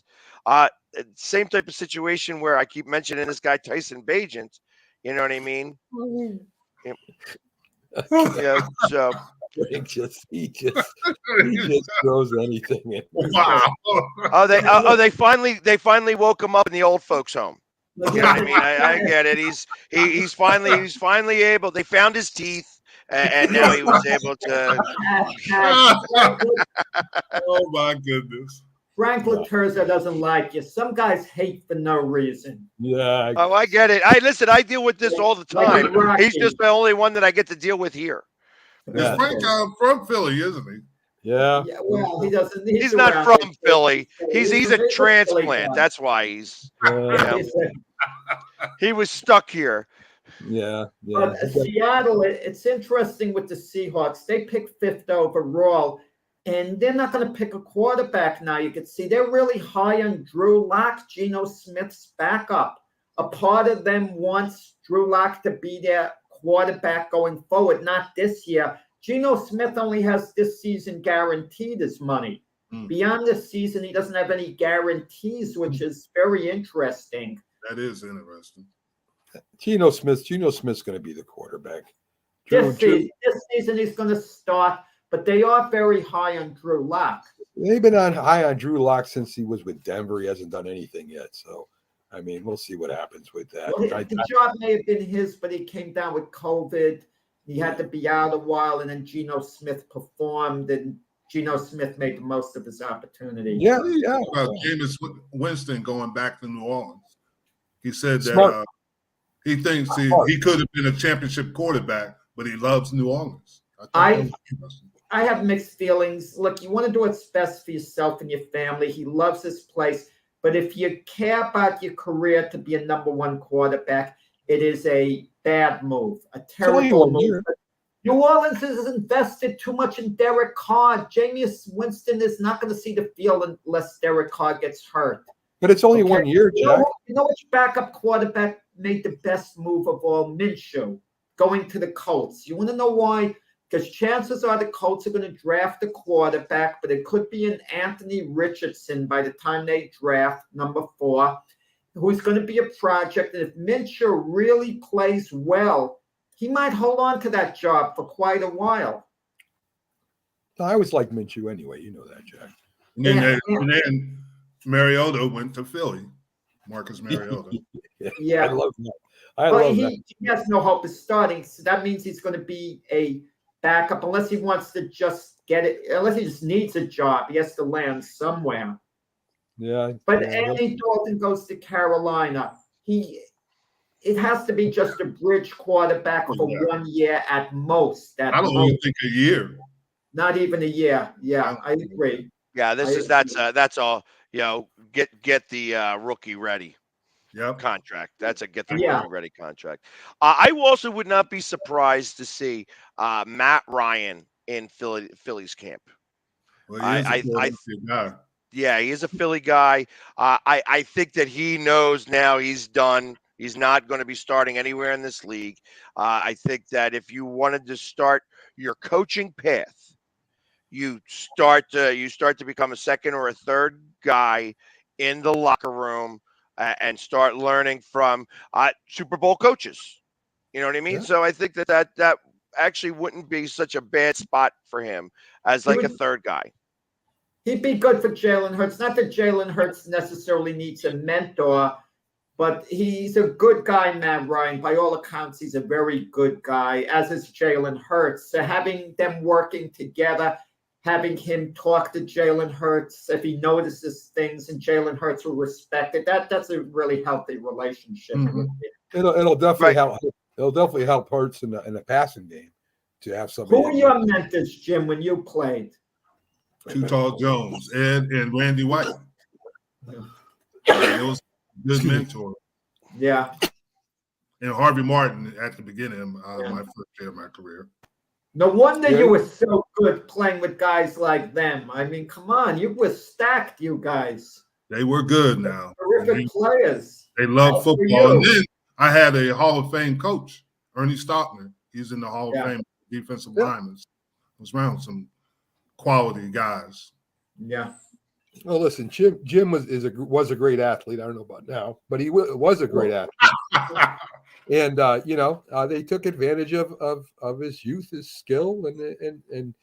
Same type of situation where I keep mentioning this guy, Tyson Bagent. You know what I mean? So he just throws anything in. Wow. They finally woke him up in the old folks' home. I mean, I get it. He's finally able. They found his teeth, and now he was able to. Oh my goodness. Frank Laterza doesn't like you. Some guys hate for no reason. Yeah. I get it. I deal with this all the time. He's just the only one that I get to deal with here. Is Frank from Philly, isn't he? Yeah. Well, he doesn't. He's not from Philly. He's a transplant. That's why he's. He was stuck here. Yeah. But Seattle, it's interesting with the Seahawks. They picked 5th overall. And they're not going to pick a quarterback now. You can see they're really high on Drew Lock, Geno Smith's backup. A part of them wants Drew Lock to be their quarterback going forward, not this year. Geno Smith only has this season guaranteed his money. Beyond this season, he doesn't have any guarantees, which is very interesting. That is interesting. Geno Smith's going to be the quarterback. This season, he's going to start. But they are very high on Drew Lock. They've been high on Drew Lock since he was with Denver. He hasn't done anything yet. So, I mean, we'll see what happens with that. Well, the job may have been his, but he came down with COVID. He had to be out a while, and then Geno Smith performed, and Geno Smith made the most of his opportunity. Yeah. Jameis Winston going back to New Orleans. He said that he thinks he could have been a championship quarterback, but he loves New Orleans. I have mixed feelings. Look, you want to do what's best for yourself and your family. He loves this place. But if you care about your career to be a number 1 quarterback, it is a bad move, a terrible move. New Orleans has invested too much in Derek Carr. Jameis Winston is not going to see the field unless Derek Carr gets hurt. But it's only Okay. 1 year, Jack. You know which backup quarterback made the best move of all? Minshew, going to the Colts. You want to know why? Because chances are the Colts are going to draft a quarterback, but it could be an Anthony Richardson by the time they draft number 4, who's going to be a project. And if Minshew really plays well, he might hold on to that job for quite a while. I always like Minshew anyway. You know that, Jack. And then Mariota went to Philly. Marcus Mariota. Yeah. I love that. He has no hope of starting, so that means he's going to be a backup unless he wants to just get it, unless he just needs a job. He has to land somewhere. Yeah. But Andy Dalton goes to Carolina. It has to be just a bridge quarterback for 1 year at most. I don't even think a year. Not even a year. Yeah, I agree. Yeah, that's all. Get the rookie ready. Contract. That's a get the rookie ready contract. I also would not be surprised to see Matt Ryan in Philly's camp. Well, he is a Philly guy. I think that he knows now he's done. He's not going to be starting anywhere in this league. I think that if you wanted to start your coaching path, you start to become a second or a third guy in the locker room and start learning from Super Bowl coaches. You know what I mean? Yeah. So I think that actually wouldn't be such a bad spot for him as like a third guy. He'd be good for Jalen Hurts. Not that Jalen Hurts necessarily needs a mentor, but he's a good guy, Matt Ryan. By all accounts, he's a very good guy, as is Jalen Hurts. So having them working together, having him talk to Jalen Hurts if he notices things and Jalen Hurts will respect it, that's a really healthy relationship. Mm-hmm. It'll definitely help. It'll definitely help Hurts in the passing game to have somebody. Who were your mentors, Jim, when you played? Too Tall Jones, Ed and Randy White. It was a good mentor. Yeah. And Harvey Martin at the beginning of my first year of my career. No wonder you were so good playing with guys like them. I mean, come on, you were stacked, you guys. They were good now. Terrific players. They love football. And then I had a Hall of Fame coach, Ernie Stockman. He's in the Hall of Fame defensive linemen. I was around some quality guys. Yeah. Well, listen, Jim was a great athlete. I don't know about now, but he was a great athlete. And they took advantage of his youth, his skill, and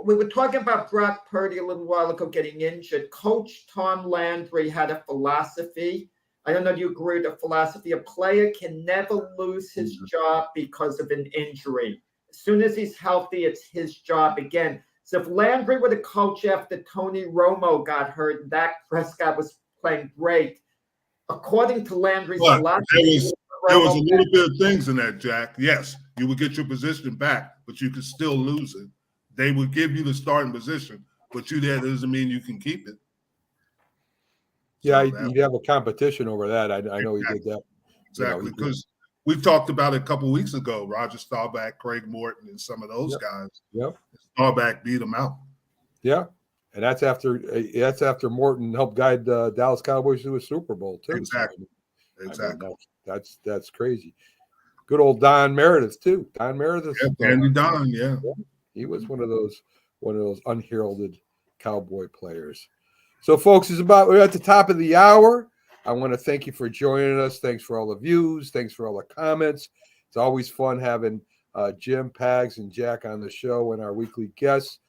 we were talking about Brock Purdy a little while ago getting injured. Coach Tom Landry had a philosophy. I don't know if you agree with the philosophy. A player can never lose his job because of an injury. As soon as he's healthy, it's his job again. So if Landry were the coach after Tony Romo got hurt and Dak Prescott was playing great, according to Landry's philosophy, there was a little bit of things in that, Jack. Yes, you would get your position back, but you could still lose it. They would give you the starting position, but that doesn't mean you can keep it. Yeah, you'd have a competition over that. I know he did that. Exactly, because we talked about it a couple of weeks ago. Roger Staubach, Craig Morton, and some of those guys. Yep. Staubach beat them out. Yeah, and that's after Morton helped guide the Dallas Cowboys to a Super Bowl too. Exactly. I mean, that's crazy. Good old Don Meredith too. Don Meredith. Yeah, Danny Don. Yeah, he was one of those unheralded Cowboy players. So, folks, we're at the top of the hour. I want to thank you for joining us. Thanks for all the views. Thanks for all the comments. It's always fun having Jim, Pags, and Jack on the show and our weekly guests.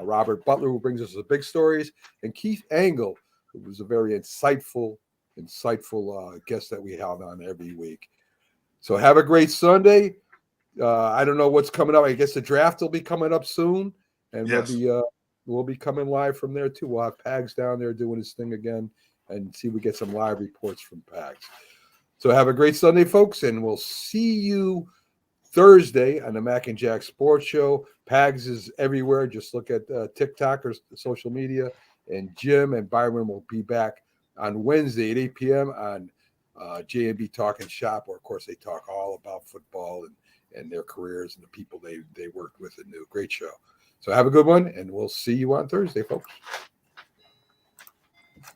Robert Butler, who brings us the big stories, and Keith Engle, who was a very insightful guest that we have on every week. So have a great Sunday. I don't know what's coming up. I guess the draft will be coming up soon, and we'll be coming live from there too. We'll have Pags down there doing his thing again, and see if we get some live reports from Pags. So have a great Sunday, folks, and we'll see you Thursday on the Mac and Jack Sports Show. Pags is everywhere. Just look at TikTok or social media, and Jim and Byron will be back on Wednesday at 8 p.m. on J&B Talking Shop, where, of course, they talk all about football and their careers and the people they worked with and knew. Great show. So have a good one, and we'll see you on Thursday, folks.